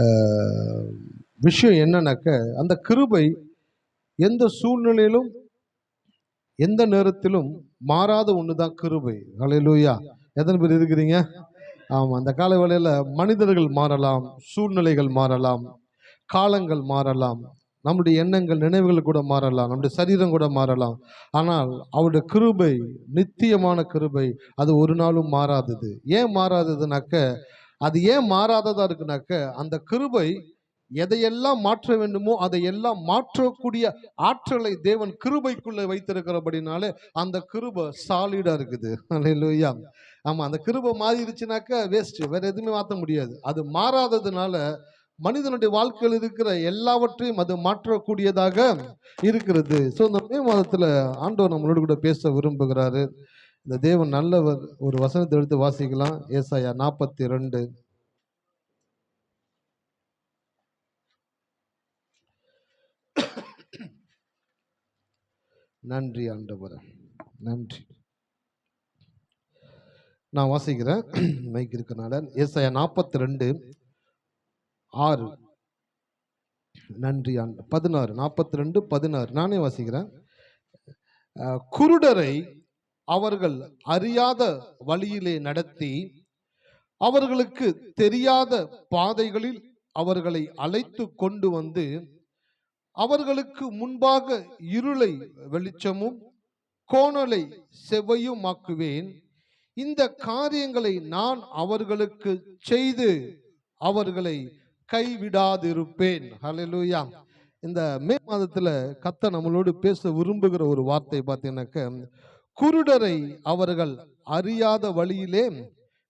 அஹ், விஷயம் என்னன்னாக்க, அந்த கிருபை எந்த சூழ்நிலையிலும் எந்த நேரத்திலும் மாறாத ஒன்று தான் கிருபை. ஹல்லேலூயா. எத்தனை பேர் இருக்கிறீங்க? ஆமாம். அந்த கால வேளையில் மனிதர்கள் மாறலாம், சூழ்நிலைகள் மாறலாம், காலங்கள் மாறலாம், நம்முடைய எண்ணங்கள் நினைவுகள் கூட மாறலாம், நம்முடைய சரீரம் கூட மாறலாம். ஆனால் அவருடைய கிருபை நித்தியமான கிருபை, அது ஒரு நாளும் மாறாதது. ஏன் மாறாததுனாக்க, அது ஏன் மாறாததா இருக்குனாக்க, அந்த கிருபை எதையெல்லாம் மாற்ற வேண்டுமோ அதையெல்லாம் மாற்றக்கூடிய ஆற்றலை தேவன் கிருபைக்குள்ள வைத்திருக்கிறபடினாலே அந்த கிருபை சாலிடா இருக்குது. அல்லேலூயா. ஆமா, அந்த கிருபை மாறிடுச்சுனாக்க வேஸ்ட், வேற எதுவுமே மாற்ற முடியாது. அது மாறாததுனால மனிதனுடைய வாழ்க்கையில் இருக்கிற எல்லாவற்றையும் அது மாற்றக்கூடியதாக இருக்கிறது. ஸோ இந்த மே மாதத்துல ஆண்டவர் நம்மளோடு கூட பேச விரும்புகிறாரு. இந்த தேவன் நல்லவர். ஒரு வசனத்தை எடுத்து வாசிக்கலாம். ஏசாயா 42. நன்றி ஆண்டவரே, நன்றி. நான் வாசிக்கிறேன், மைக் இருக்கனால. ஏசாயா 42:6. நன்றி ஆண்டு 16, 42:16 நானே வாசிக்கிறேன். குருடரை அவர்கள் அறியாத வழியிலே நடத்தி அவர்களுக்கு தெரியாத பாதைகளில் அவர்களை அழைத்து கொண்டு வந்து அவர்களுக்கு முன்பாக இருளை வெளிச்சமும் கோணலை செவ்வையுமாக்குவேன். இந்த காரியங்களை நான் அவர்களுக்கு செய்து அவர்களை கைவிடாதிருப்பேன். ஹல்லேலூயா. இந்த மே மாதத்துல கர்த்தர் நம்மளோடு பேச விரும்புகிற ஒரு வார்த்தை பார்த்தீங்கன்னாக்க, குருடரை அவர்கள் அறியாத வழியிலே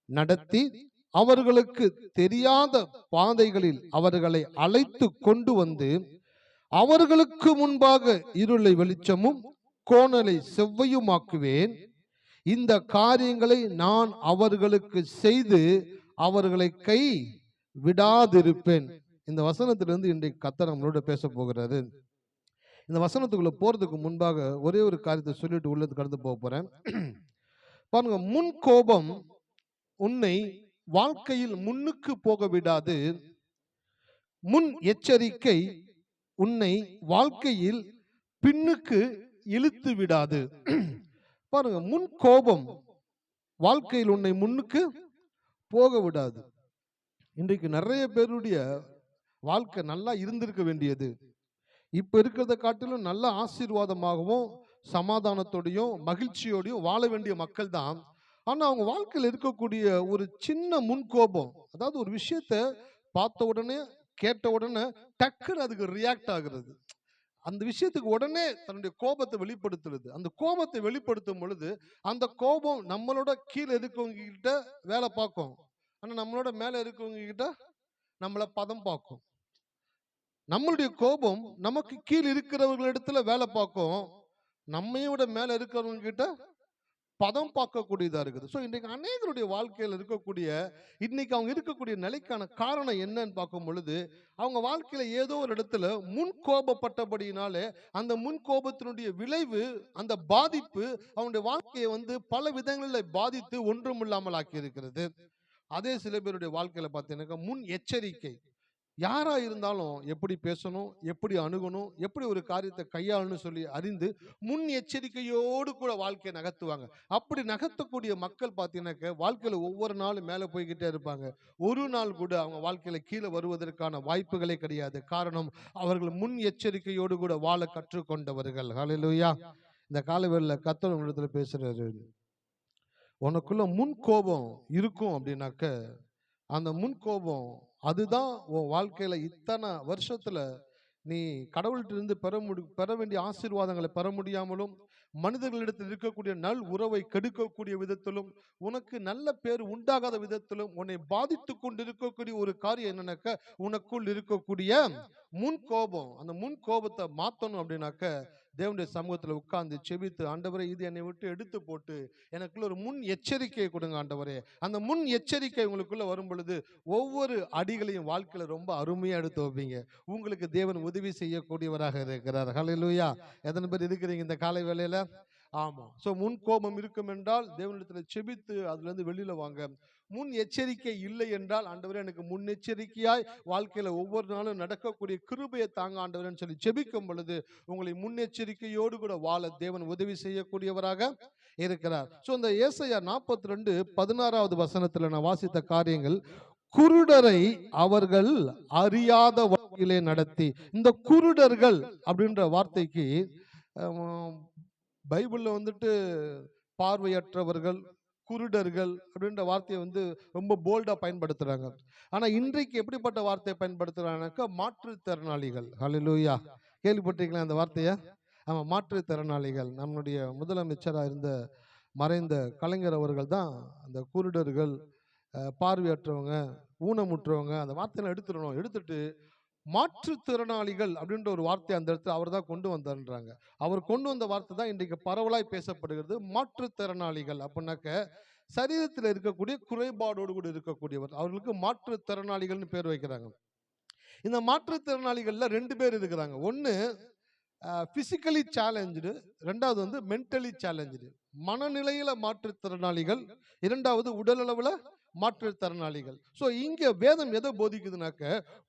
நடத்தி அவர்களுக்கு தெரியாத பாதைகளில் அவர்களை அழைத்து கொண்டு வந்து அவர்களுக்கு முன்பாக இருளை வெளிச்சமும் கோணலை செவ்வையுமாக்குவேன். இந்த காரியங்களை நான் அவர்களுக்கு செய்து அவர்களை கை விடாதிருப்பேன். இந்த வசனத்திலிருந்து இன்றைக்கு கர்த்தர் நம்மளோட பேச போகிறாரு. இந்த வசனத்துக்குள்ள போறதுக்கு முன்பாக ஒரே ஒரு காரியத்தை சொல்லிட்டு உள்ளது கடந்து போக போறேன். பாருங்க, முன் கோபம் உன்னை வாழ்க்கையில் முன்னுக்கு போக விடாது. முன் எச்சரிக்கை உன்னை வாழ்க்கையில் பின்னுக்கு இழுத்து விடாது. பாருங்க, முன் கோபம் வாழ்க்கையில் உன்னை முன்னுக்கு போக விடாது. இன்றைக்கு நிறைய பேருடைய வாழ்க்கை நல்லா இருந்திருக்க வேண்டியது, இப்ப இருக்கிறத காட்டிலும் நல்ல ஆசீர்வாதமாகவும் சமாதானத்தோடையும் மகிழ்ச்சியோடையும் வாழ வேண்டிய மக்கள் தான். ஆனா அவங்க வாழ்க்கையில் இருக்கக்கூடிய ஒரு சின்ன முன்கோபம், அதாவது ஒரு விஷயத்த பார்த்த உடனே கேட்ட உடனே டக்குன்னு அதுக்கு ரியாக்ட் ஆகுறது, அந்த விஷயத்துக்கு உடனே தன்னுடைய கோபத்தை வெளிப்படுத்துறது. அந்த கோபத்தை வெளிப்படுத்தும் பொழுது அந்த கோபம் நம்மளோட கீழே இருக்கவங்க கிட்ட வேலை பார்க்கும், ஆனா நம்மளோட மேல இருக்கவங்க கிட்ட நம்மள பதம் பார்க்கும். நம்மளுடைய கோபம் நமக்கு கீழ் இருக்கிறவர்களிடத்துல வேலை பார்க்கும், நம்மையோட மேல இருக்கிறவங்க கிட்ட பதம் பார்க்கக்கூடியதா இருக்குது. ஸோ இன்றைக்கு அநேகருடைய வாழ்க்கையில் இருக்கக்கூடிய இன்னைக்கு அவங்க இருக்கக்கூடிய நிலைக்கான காரணம் என்னன்னு பார்க்கும் பொழுது, அவங்க வாழ்க்கையில ஏதோ ஒரு இடத்துல முன் கோபப்பட்டபடியினாலே அந்த முன் கோபத்தினுடைய விளைவு, அந்த பாதிப்பு அவங்களுடைய வாழ்க்கையை பல விதங்களில் பாதித்து ஒன்றும் இல்லாமல் ஆக்கி இருக்கிறது. அதே சில பேருடைய வாழ்க்கையில பார்த்தீங்கன்னா முன் எச்சரிக்கை, யாரா இருந்தாலும் எப்படி பேசணும், எப்படி அணுகணும், எப்படி ஒரு காரியத்தை கையாளணும் சொல்லி அறிந்து முன் எச்சரிக்கையோடு கூட வாழ்க்கையை நகர்த்துவாங்க. அப்படி நகர்த்தக்கூடிய மக்கள் பார்த்தீங்கன்னாக்க வாழ்க்கையில ஒவ்வொரு நாளும் மேலே போய்கிட்டே இருப்பாங்க. ஒரு நாள் கூட அவங்க வாழ்க்கையில கீழே வருவதற்கான வாய்ப்புகளே கிடையாது. காரணம், அவர்கள் முன் எச்சரிக்கையோடு கூட வாழ கற்றுக்கொண்டவர்கள். ஹல்லேலூயா. இந்த காலவெளியில கர்த்தர் உங்களிடத்துல பேசுறாரு. உனக்குள்ள முன் கோபம் இருக்கும் அப்படின்னாக்க, அந்த முன் கோபம் அதுதான் உன் வாழ்க்கையில இத்தனை வருஷத்துல நீ கடவுள்கிட்ட இருந்து பெற வேண்டிய ஆசீர்வாதங்களை பெற முடியாமலும், மனிதர்களிடத்தில் இருக்கக்கூடிய நல் உறவை கெடுக்கக்கூடிய விதத்திலும், உனக்கு நல்ல பேர் உண்டாகாத விதத்திலும் உன்னை பாதித்து கொண்டு இருக்கக்கூடிய ஒரு காரியம் என்னன்னாக்க, உனக்குள் இருக்கக்கூடிய முன் கோபம். அந்த முன் கோபத்தை மாத்தணும் அப்படின்னாக்க தேவனுடைய சமூகத்துல உட்கார்ந்து செபித்து, ஆண்டவரே இது என்னை விட்டு எடுத்து போட்டு எனக்குள்ள ஒரு முன் எச்சரிக்கையை கொடுங்க ஆண்டவரே. அந்த முன் எச்சரிக்கை உங்களுக்குள்ள வரும் பொழுது ஒவ்வொரு அடிகளையும் வாழ்க்கையில ரொம்ப அருமையா எடுத்து வைப்பீங்க. உங்களுக்கு தேவன் உதவி செய்யக்கூடியவராக இருக்கிறார். ஹல்லேலூயா. எத்தனை பேர் இருக்கிறீங்க இந்த காலை வேளையில? ஆமா. சோ முன் கோபம் இருக்கும் என்றால் தேவனிடத்துல செபித்து அதுல இருந்து வெளியில வாங்க. முன் எச்சரிக்கை இல்லை என்றால், ஆண்டவரே எனக்கு முன்னெச்சரிக்கையாய் வாழ்க்கையில ஒவ்வொரு நாளும் நடக்கக்கூடிய கிருபையை தாங்க ஆண்டவரேன்னு சொல்லி ஜெபிக்கும் பொழுது உங்களை முன்னெச்சரிக்கையோடு கூட வாழ தேவன் உதவி செய்யக்கூடியவராக இருக்கிறார். சோ இந்த ஏசாயா 42:16 வசனத்துல நான் வாசித்த காரியங்கள், குருடரை அவர்கள் அறியாத வழியிலே நடத்தி. இந்த குருடர்கள் அப்படின்ற வார்த்தைக்கு பைபிள்ல வந்துட்டு பார்வையற்றவர்கள், குருடர்கள் அப்படின்ற வார்த்தையை ரொம்ப போல்டா பயன்படுத்துறாங்க. ஆனா இன்றைக்கு எப்படிப்பட்ட வார்த்தையை பயன்படுத்துறாங்கன்னாக்கா மாற்றுத்திறனாளிகள். ஹல்லேலூயா. கேள்விப்பட்டிருக்கீங்களா அந்த வார்த்தையை? ஆமா, மாற்றுத்திறனாளிகள். நம்முடைய முதலமைச்சராக இருந்த மறைந்த கலைஞர் அவர்கள் தான் அந்த குருடர்கள், பார்வையற்றவங்க, ஊனமுற்றவங்க அந்த வார்த்தையெல்லாம் எடுத்துட்டு மாற்றுத்திறனாளிகள் அப்படின்ற ஒரு வார்த்தை அந்த இடத்துல அவர் தான் கொண்டு வந்தார்ன்றாங்க. அவர் கொண்டு வந்த வார்த்தை தான் இன்றைக்கு பரவலாய் பேசப்படுகிறது. மாற்றுத்திறனாளிகள் அப்படின்னாக்க சரீரத்தில் இருக்கக்கூடிய குறைபாடோடு கூட இருக்கக்கூடியவர், அவர்களுக்கு மாற்றுத்திறனாளிகள்னு பேர் வைக்கிறாங்க. இந்த மாற்றுத்திறனாளிகள்ல 2 பேர் இருக்கிறாங்க. ஒன்னு பிசிக்கலி சேலஞ்சு, ரெண்டாவது மென்டலி சேலஞ்சு. மனநிலையில மாற்றுத்திறனாளிகள், இரண்டாவது உடல் அளவுல மாற்றுத்திறனாளிகள். சோ இங்க வேதம் எதை போதிக்குதுனாக்க,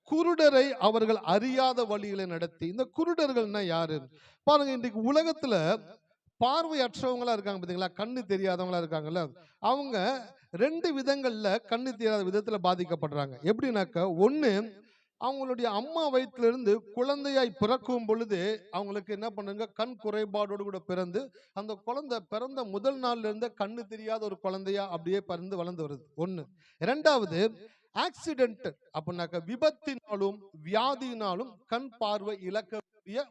குருடரை அவர்கள் அறியாத வழியில நடத்தி. இந்த குருடர்கள்னா யாரு பாருங்க. இன்றைக்கு உலகத்துல பார்வையற்றவங்களா இருக்காங்க பாத்தீங்களா, கண்ணு தெரியாதவங்களா இருக்காங்கல்ல, அவங்க 2 விதங்கள்ல கண்ணு தெரியாத விதத்துல பாதிக்கப்படுறாங்க. எப்படின்னாக்க, ஒண்ணு அவங்களுடைய அம்மா வயிற்றுல இருந்து குழந்தையாய் பிறக்கும் பொழுது அவங்களுக்கு என்ன பண்ணுங்க, கண் குறைபாடோடு கூட பிறந்து அந்த குழந்தை பிறந்த முதல் நாள்ல இருந்து கண்ணு தெரியாத ஒரு குழந்தையா அப்படியே பிறந்து வளர்ந்து வருது. ஒண்ணு. இரண்டாவது, ஆக்சிடென்ட் அப்படின்னாக்க விபத்தினாலும் வியாதியினாலும் கண் பார்வை இழக்கக்கூடிய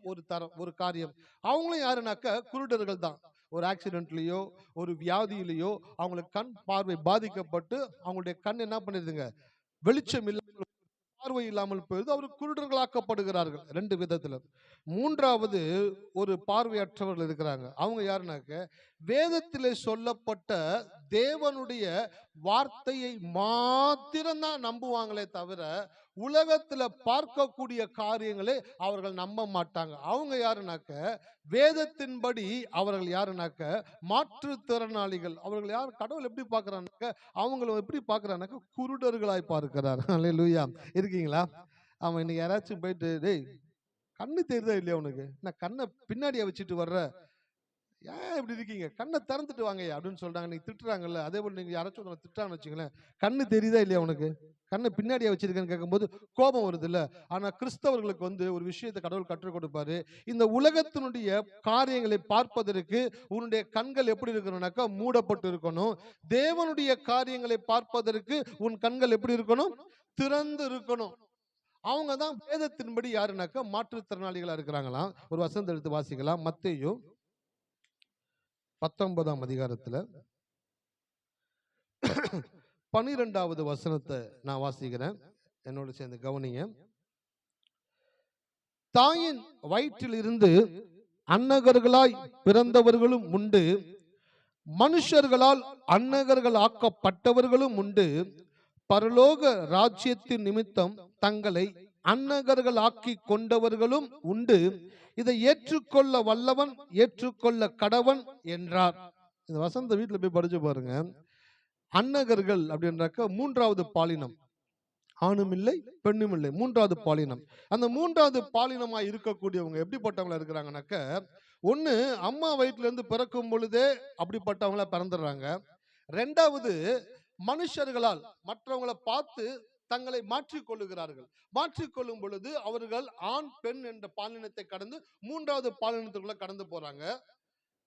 ஒரு காரியம். அவங்களும் யாருனாக்க குருடர்கள் தான். ஒரு ஆக்சிடென்ட்லயோ ஒரு வியாதியிலேயோ அவங்களுக்கு கண் பார்வை பாதிக்கப்பட்டு அவங்களுடைய கண் என்ன பண்ணிருதுங்க, வெளிச்சம் இல்லாமல் பார்வை இல்லாமல் போயிடுது. அவர் குருடர்களாக்கப்படுகிறார்கள் 2 விதத்துல. மூன்றாவது, ஒரு பார்வையற்றவர்கள் இருக்கிறாங்க. அவங்க யாருனாக்க, வேதத்திலே சொல்லப்பட்ட தேவனுடைய வார்த்தையை மாத்திரம்தான் நம்புவாங்களே தவிர உலகத்துல பார்க்கக்கூடிய காரியங்களை அவர்கள் நம்ப மாட்டாங்க. அவங்க யாருனாக்க, வேதத்தின்படி அவர்கள் யாருனாக்க மாற்றுத்திறனாளிகள். அவர்கள் யார், கடவுள் எப்படி பார்க்கிறாங்க, அவங்களை எப்படி பார்க்கிறாங்க, குருடர்களாய் பார்க்கிறார். அல்லேலூயா. இருக்கீங்களா? அவன் இன்னைக்கு யாராச்சும் போயிட்டு, டேய் கண்ணு தெரியுதா இல்லையா உனக்கு, நான் கண்ணை பின்னாடியா வச்சுட்டு வர்ற, ஏன் இப்படி இருக்கீங்க, கண்ணை திறந்துட்டு வாங்க அப்படின்னு சொல்றாங்க. நீங்க திட்டுறாங்கல்ல, அதே போல நீங்க யாராச்சும் திட்டான்னு வச்சுங்களேன், கண்ணு தெரியுதா இல்லையா உனக்கு, கண்ணை பின்னாடியா வச்சிருக்கேன்னு கேட்கும்போது கோபம் வருது இல்ல. ஆனா கிறிஸ்தவர்களுக்கு ஒரு விஷயத்தை கடவுள் கற்றுக் கொடுப்பாரு. இந்த உலகத்தினுடைய காரியங்களை பார்ப்பதற்கு உன்னுடைய கண்கள் எப்படி இருக்கணும்னாக்கா மூடப்பட்டு இருக்கணும். தேவனுடைய காரியங்களை பார்ப்பதற்கு உன் கண்கள் எப்படி இருக்கணும், திறந்து இருக்கணும். அவங்க தான் வேதத்தின்படி யாருனாக்கா மாற்றுத்திறனாளிகளா இருக்கிறாங்களாம். ஒரு வசனம் எடுத்து வாசிக்கலாம். மத்தேயு 19ஆம் அதிகாரத்துல 12வது வசனத்தை நான் வாசிக்கிறேன், என்னோட சேர்ந்து கவனிங்க. தாயின் வயிற்றில் இருந்து அன்னகர்களாய் பிறந்தவர்களும் உண்டு, மனுஷர்களால் அன்னகர்கள் ஆக்கப்பட்டவர்களும் உண்டு, பரலோக ராஜ்யத்தின் நிமித்தம் தங்களை அன்னகர்கள் ஆக்கி கொண்டவர்களும் உண்டு, இதை ஏற்றுக்கொள்ள வல்லவன் ஏற்றுக்கொள்ள கடவன் என்றார். இந்த வசந்த வீட்டுல போய் படிச்சு பாருங்க. அன்னகர்கள் அப்படின்றாக்க 3வது பாலினம், ஆணும் இல்லை பெண்ணும் இல்லை, 3வது பாலினம். அந்த 3வது பாலினமா இருக்கக்கூடியவங்க எப்படிப்பட்டவங்களா இருக்கிறாங்கனாக்க, ஒண்ணு அம்மா வயிற்றுல இருந்து பிறக்கும் பொழுதே அப்படிப்பட்டவங்களா பிறந்துடுறாங்க. ரெண்டாவது, மனுஷர்களால் மற்றவங்களை பார்த்து தங்களை மாற்றிக்கொள்ளுகிறார்கள். மாற்றிக்கொள்ளும் பொழுது அவர்கள் ஆண் பெண் என்ற பாலினத்தை கடந்து 3வது பாலினத்துக்குள்ள கடந்து போறாங்க.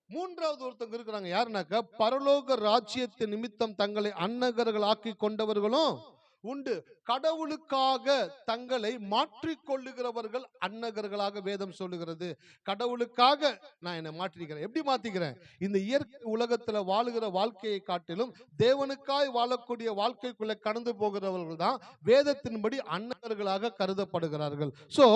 3வது ஒருத்தங்க இருக்கிறாங்க, யாருனாக்க பரலோக ராஜ்யத்தின் நிமித்தம் தங்களை அன்னகர்கள் ஆக்கி கொண்டவர்களும் உண்டு. கடவுளுக்காக தங்களை மாற்றிக்கொள்ளுகிறவர்கள் அன்னகர்களாக வேதம் சொல்லுகிறது. கடவுளுக்காக நான் என்னை மாற்றிக்கிறேன். எப்படி மாத்திக்கிறேன், இந்த இயற்கை உலகத்துல வாழுகிற வாழ்க்கையை காட்டிலும் தேவனுக்காய் வாழக்கூடிய வாழ்க்கைக்குள்ள கடந்து போகிறவர்கள் தான் வேதத்தின்படி அன்னகர்களாக கருதப்படுகிறார்கள். சோ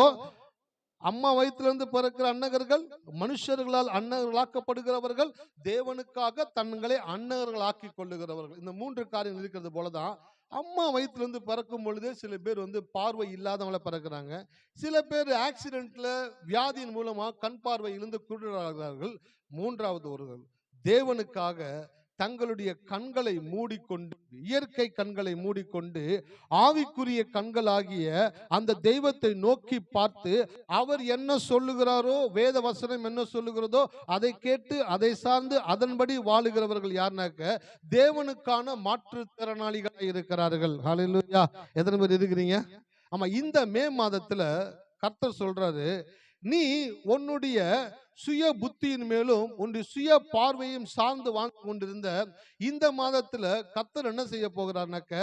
அம்மா வயிற்றிலிருந்து பிறக்கிற அன்னகர்கள், மனுஷர்களால் அன்னகர்களாக்கப்படுகிறவர்கள், தேவனுக்காக தங்களை அன்னகர்களாக்கி கொள்ளுகிறவர்கள். இந்த 3 காரியங்கள் இருக்கிறது போலதான் அம்மா வயிற்றிலிருந்து பிறக்கும் பொழுதே சில பேர் பார்வை இல்லாதவங்கள பிறக்கிறாங்க. சில பேர் ஆக்சிடென்ட்ல வியாதியின் மூலமா கண் பார்வை இழந்து குருடராகிறார்கள். 3வது ஒருவர் தேவனுக்காக தங்களுடைய கண்களை மூடிக்கொண்டு, இயற்கை கண்களை மூடிக்கொண்டு, ஆவிக்குரிய கண்களாகிய அந்த தெய்வத்தை நோக்கி பார்த்து, அவர் என்ன சொல்லுகிறாரோ, வேத வசனம் என்ன சொல்லுகிறதோ அதை கேட்டு அதை சார்ந்து அதன்படி வாழுகிறவர்கள் யாருனாக்க தேவனுக்கான மாற்றுத்திறனாளிகளாக இருக்கிறார்கள். ஹல்லேலூயா. எத்தனை பேர் இருக்கிறீங்க? ஆமா, இந்த மே மாதத்துல கர்த்தர் சொல்றாரு, நீ உன்னுடைய சுய புத்தியின் மேலும் உன்னுடைய சுய பார்வையும் சார்ந்து வாழ்ந்து கொண்டிருந்த இந்த மாதத்துல கர்த்தர் என்ன செய்ய போகிறார்னாக்க,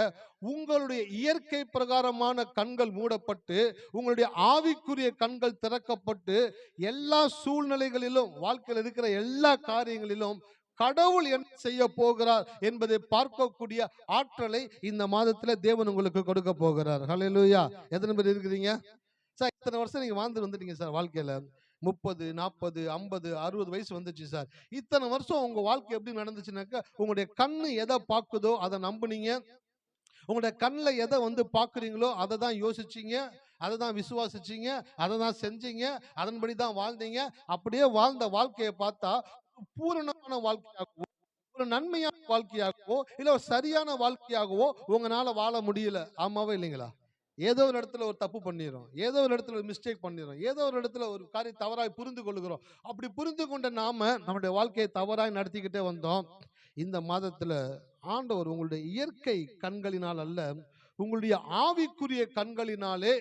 உங்களுடைய இயற்கை பிரகாரமான கண்கள் மூடப்பட்டு உங்களுடைய ஆவிக்குரிய கண்கள் திறக்கப்பட்டு எல்லா சூழ்நிலைகளிலும், வாழ்க்கையில் இருக்கிற எல்லா காரியங்களிலும் கடவுள் என்ன செய்ய போகிறார் என்பதை பார்க்கக்கூடிய ஆற்றலை இந்த மாதத்துல தேவன் உங்களுக்கு கொடுக்க போகிறார். ஹல்லேலூயா. எத்தனை பேர் இருக்கிறீங்க? சார், இத்தனை வருஷம் நீங்க வாழ்ந்து வந்துட்டீங்க சார். வாழ்க்கையில 30, 40, 50, 60 வயசு வந்துச்சு சார். இத்தனை வருஷம் உங்க வாழ்க்கை எப்படி நடந்துச்சுனாக்கா, உங்களுடைய கண்ணு எதை பார்க்குதோ அதை நம்புனீங்க. உங்களுடைய கண்ணில் எதை பார்க்குறீங்களோ அதை தான் யோசிச்சீங்க, அதை தான் விசுவாசிச்சீங்க, அதை தான் செஞ்சீங்க, அதன்படி தான் வாழ்ந்தீங்க. அப்படியே வாழ்ந்த வாழ்க்கையை பார்த்தா பூரணமான வாழ்க்கையாகவோ, ஒரு நன்மையான வாழ்க்கையாகவோ, இல்ல ஒரு சரியான வாழ்க்கையாகவோ உங்களால வாழ முடியல. ஆமாவா இல்லைங்களா? ஏதோ ஒரு இடத்துல ஒரு தப்பு பண்ணிடுறோம், ஏதோ ஒரு இடத்துல ஒரு மிஸ்டேக் பண்ணிடுறோம், ஏதோ ஒரு இடத்துல ஒரு காரியம் தவறாய் புரிந்து கொள்கிறோம். அப்படி புரிந்து கொண்ட நாம நம்முடைய வாழ்க்கையை தவறாய் நடத்திக்கிட்டே வந்தோம். இந்த மாதத்துல ஆண்டவர் உங்களுடைய இயற்கை கண்களினால் அல்ல, உங்களுடைய ஆவிக்குரிய கண்களினாலே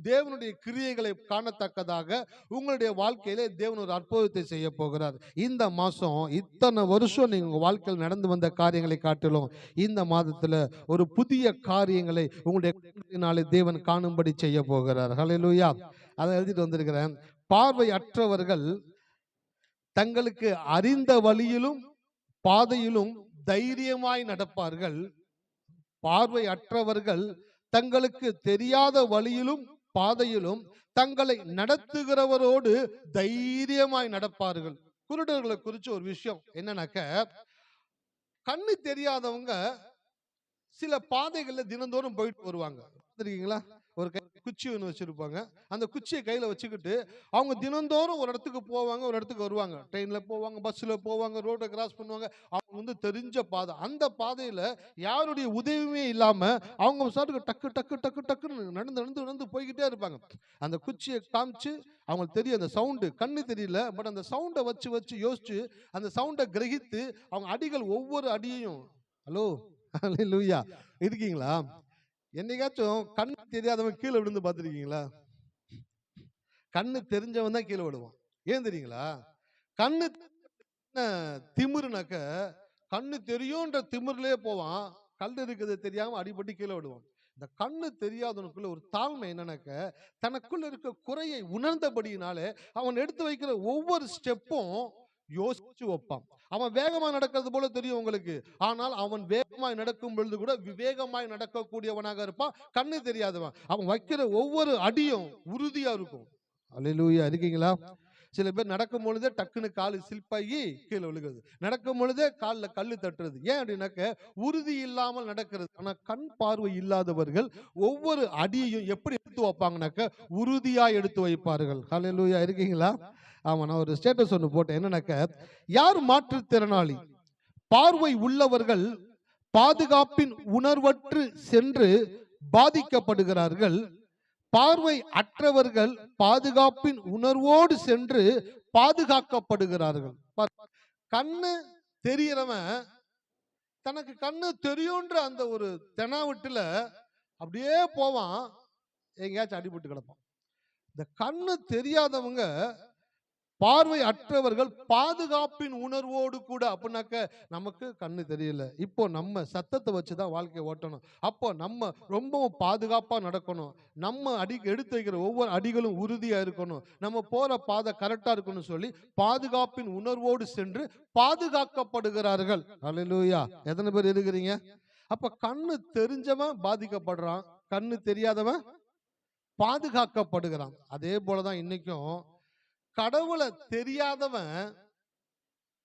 தேவனுடைய கிரியைகளை காணத்தக்கதாக உங்களுடைய வாழ்க்கையிலே தேவன் ஒரு அற்புதத்தை செய்ய போகிறார். இந்த மாசம் இத்தனை வருஷம் நீங்க உங்க வாழ்க்கையில் நடந்து வந்த காரியங்களை காட்டிலும் இந்த மாதத்துல ஒரு புதிய காரியங்களை உங்களுடைய கண்களினாலே தேவன் காணும்படி செய்ய போகிறார். ஹல்லேலூயா. அதை எழுதிட்டு வந்திருக்கிறேன். பார்வை அற்றவர்கள் தங்களுக்கு அறிந்த வழியிலும் பாதையிலும் தைரியமாய் நடப்பார்கள். பார்வை அற்றவர்கள் தங்களுக்கு தெரியாத வழியிலும் பாதையிலும் தங்களை நடத்துகிறவரோடு தைரியமாய் நடப்பார்கள். குருடர்களை குறிச்சு ஒரு விஷயம் என்னன்னாக்க, கண்ணு தெரியாதவங்க சில பாதைகள்ல தினந்தோறும் போயிட்டு வருவாங்க. இருக்கீங்களா? ஒரு குச்சி ஒன்று வச்சிருப்பாங்க. அந்த குச்சியை கையில வச்சுக்கிட்டு அவங்க தினந்தோறும் ஒரு இடத்துக்கு போவாங்க, ஒரு இடத்துக்கு வருவாங்க. ட்ரெயின்ல போவாங்க, பஸ்ல போவாங்க, ரோட்டை கிராஸ் பண்ணுவாங்க. அவங்க தெரிஞ்ச பாதை. அந்த பாதையில யாருடைய உதவியுமே இல்லாம அவங்க சாட்டுக்கு டக்கு டக்கு டக்கு டக்குன்னு நடந்து நடந்து நடந்து போய்கிட்டே இருப்பாங்க. அந்த குச்சியை காமிச்சு அவங்களுக்கு தெரியும் அந்த சவுண்டு, கண்ணு தெரியல, பட் அந்த சவுண்டை வச்சு வச்சு யோசிச்சு அந்த சவுண்டை கிரகித்து அவங்க அடிகள் ஒவ்வொரு அடியையும், ஹலோ ஹல்லேலூயா, இருக்கீங்களா? என்னைக்காச்சும் கண்ணு தெரியாதவன் கீழே விழுந்து பார்த்துருக்கீங்களா? கண்ணு தெரிஞ்சவன் தான் கீழே விடுவான். ஏன் தெரியுங்களா? கண்ணு திமிருனாக்க, கண்ணு தெரியும்ன்ற திமிர்லயே போவான், கல் இருக்குது தெரியாம அடிபட்டு கீழே விடுவான். இந்த கண்ணு தெரியாதவனுக்குள்ள ஒரு தாழ்மை என்னன்னாக்க, தனக்குள்ள இருக்க குறையை உணர்ந்தபடியினாலே அவன் எடுத்து வைக்கிற ஒவ்வொரு ஸ்டெப்பும் யோசிச்சு வைப்பான். அவன் வேகமா நடக்கிறது போல தெரியும் உங்களுக்கு, ஆனால் அவன் வேகமாய் நடக்கும் பொழுது கூட விவேகமாய் நடக்கக்கூடியவனாக இருப்பான். கண்ணு தெரியாதவன் அவன் வைக்கிற ஒவ்வொரு அடியும் உறுதியா இருக்கும். அல்லேலூயா. இருக்கீங்களா? சில பேர் நடக்கும் பொழுதே டக்குன்னு காலு சில்பாகி கீழே விழுகிறது, நடக்கும் பொழுதே காலில் கல்லு தட்டுறது. ஏன் அப்படின்னாக்க உறுதி இல்லாமல் நடக்கிறது. ஆனா கண் பார்வை இல்லாதவர்கள் ஒவ்வொரு அடியையும் எப்படி எடுத்து வைப்பாங்கனாக்க உறுதியா எடுத்து வைப்பார்கள். ஹல்லேலூயா. இருக்கீங்களா? ஆமா, நான் ஒரு ஸ்டேட்டஸ் ஒன்று போட்டேன். என்னன்னாக்க, யார் மாற்றுத்திறனாளி? பார்வை உள்ளவர்கள் பாதுகாப்பின் உணர்வற்று சென்று பாதிக்கப்படுகிறார்கள். பார்வை அற்றவர்கள் பாதுகாப்பின் உணர்வோடு சென்று பாதுகாக்கப்படுகிறார்கள். கண்ணு தெரியறவன் தனக்கு கண்ணு தெரியும்ன்ற அந்த ஒரு தெனாவட்டுல அப்படியே போவான், எங்கேயாச்சும் அடிபட்டு கிடப்பான். இந்த கண்ணு தெரியாதவங்க, பார்வை அற்றவர்கள் பாதுகாப்பின் உணர்வோடு கூட, அப்படின்னாக்க நமக்கு கண்ணு தெரியல, இப்போ நம்ம சத்தத்தை வச்சுதான் வாழ்க்கையை ஓட்டணும், அப்போ நம்ம ரொம்பவும் பாதுகாப்பா நடக்கணும், நம்ம எடுத்து வைக்கிற ஒவ்வொரு அடிகளும் உறுதியா இருக்கணும், நம்ம போற பாதை கரெக்டா இருக்கணும் சொல்லி பாதுகாப்பின் உணர்வோடு சென்று பாதுகாக்கப்படுகிறார்கள். அல்லேலூயா. எத்தனை பேர் இருக்கிறீங்க? அப்ப கண்ணு தெரிஞ்சவன் பாதிக்கப்படுறான், கண்ணு தெரியாதவன் பாதுகாக்கப்படுகிறான். அதே போலதான் இன்னைக்கும் கடவுளை தெரியாதவன்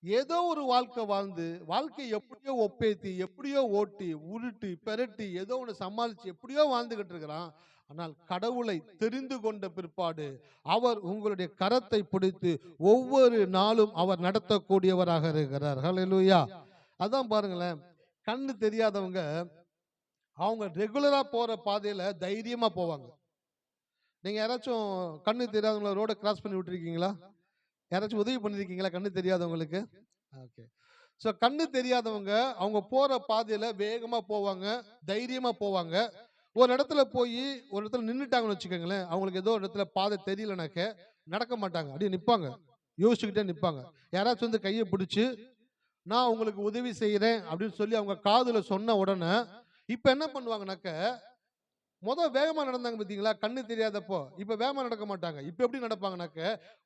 ஏதோ ஒரு வாழ்க்கை வாழ்ந்து, வாழ்க்கை எப்படியோ ஒப்பேத்தி, எப்படியோ ஓட்டி உருட்டி பெரட்டி ஏதோ ஒன்று சமாளிச்சு எப்படியோ வாழ்ந்துகிட்டு இருக்கிறான். ஆனால் கடவுளை தெரிந்து கொண்ட பிற்பாடு அவர் உங்களுடைய கரத்தை பிடித்து ஒவ்வொரு நாளும் அவர் நடத்தக்கூடியவராக இருக்கிறார். ஹல்லேலூயா. அதான் பாருங்களேன், கண்ணு தெரியாதவங்க அவங்க ரெகுலரா போற பாதையில தைரியமா போவாங்க. நீங்க யாராச்சும் கண்ணு தெரியாதவங்கள ரோட கிராஸ் பண்ணி விட்டுருக்கீங்களா? யாராச்சும் உதவி பண்ணிருக்கீங்களா கண்ணு தெரியாதவங்களுக்கு? ஓகே. ஸோ கண்ணு தெரியாதவங்க அவங்க போற பாதையில வேகமா போவாங்க, தைரியமா போவாங்க. ஒரு இடத்துல போய் ஒரு இடத்துல நின்னுட்டாங்கன்னு வச்சுக்கோங்களேன், அவங்களுக்கு ஏதோ ஒரு இடத்துல பாதை தெரியலனாக்க நடக்க மாட்டாங்க, அப்படியே நிப்பாங்க, யோசிச்சுக்கிட்டே நிப்பாங்க. யாராச்சும் வந்து கையை பிடிச்சு நான் உங்களுக்கு உதவி செய்யறேன் அப்படின்னு சொல்லி அவங்க காதுல சொன்ன உடனே இப்ப என்ன பண்ணுவாங்கனாக்க, வேகமா நடந்தாங்க பாத்தீங்களா கண்ணு தெரியாதப்போ, இப்ப வேகமா நடக்க மாட்டாங்க. இப்ப எப்படி நடப்பாங்கனாக்க,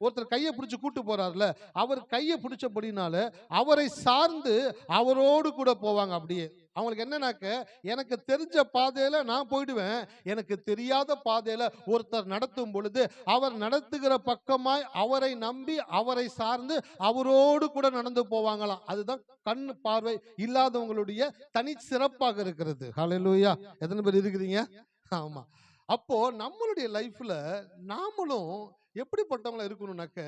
ஒருத்தர் கையை பிடிச்சு கூட்டு போறாருல, அவர் கையை பிடிச்சபடினால அவரை சார்ந்து அவரோடு கூட போவாங்க. அப்படியே அவங்களுக்கு என்னன்னாக்க, எனக்கு தெரிஞ்ச பாதையில நான் போயிடுவேன், எனக்கு தெரியாத பாதையில ஒருத்தர் நடத்தும் பொழுது அவர் நடத்துகிற பக்கமாய் அவரை நம்பி அவரை சார்ந்து அவரோடு கூட நடந்து போவாங்களாம். அதுதான் கண் பார்வை இல்லாதவங்களுடைய தனி சிறப்பாக இருக்கிறது. ஹல்லேலூயா. எத்தனை பேர் இருக்கிறீங்க? ஆமா. அப்போ நம்மளுடைய லைஃப்ல நாமளும் எப்படிப்பட்டவங்களா இருக்கணும்னாக்க,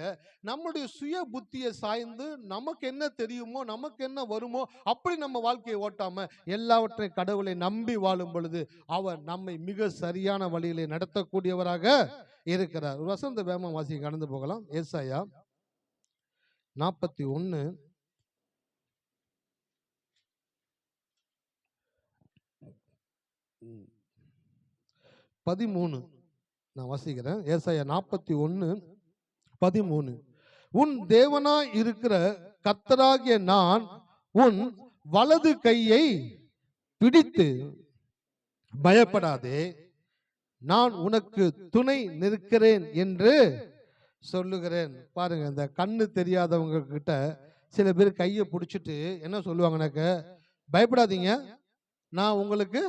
நம்மளுடைய சுய புத்தியை சாய்ந்து நமக்கு என்ன தெரியுமோ, நமக்கு என்ன வருமோ அப்படி நம்ம வாழ்க்கையை ஓட்டாம எல்லாவற்றையும் கடவுளை நம்பி வாழும் பொழுது அவர் நம்மை மிக சரியான வழியிலே நடத்தக்கூடியவராக இருக்கிறார். ஒரு வசந்த வேகமா வாசி கடந்து போகலாம். ஏசாயா 41 13 நான் வாசிக்கிறேன். ஏசாயா 41:13. உன் தேவனாய் இருக்கிற கர்த்தராகிய நான் உன் வலது கையை பிடித்து பயப்படாதே, நான் உனக்கு துணை நிற்கிறேன் என்று சொல்லுகிறேன். பாருங்க, இந்த கண்ணு தெரியாதவங்க கிட்ட சில பேர் கையை பிடிச்சிட்டு என்ன சொல்லுவாங்கன்னாக்க, பயப்படாதீங்க, நான் உங்களுக்கு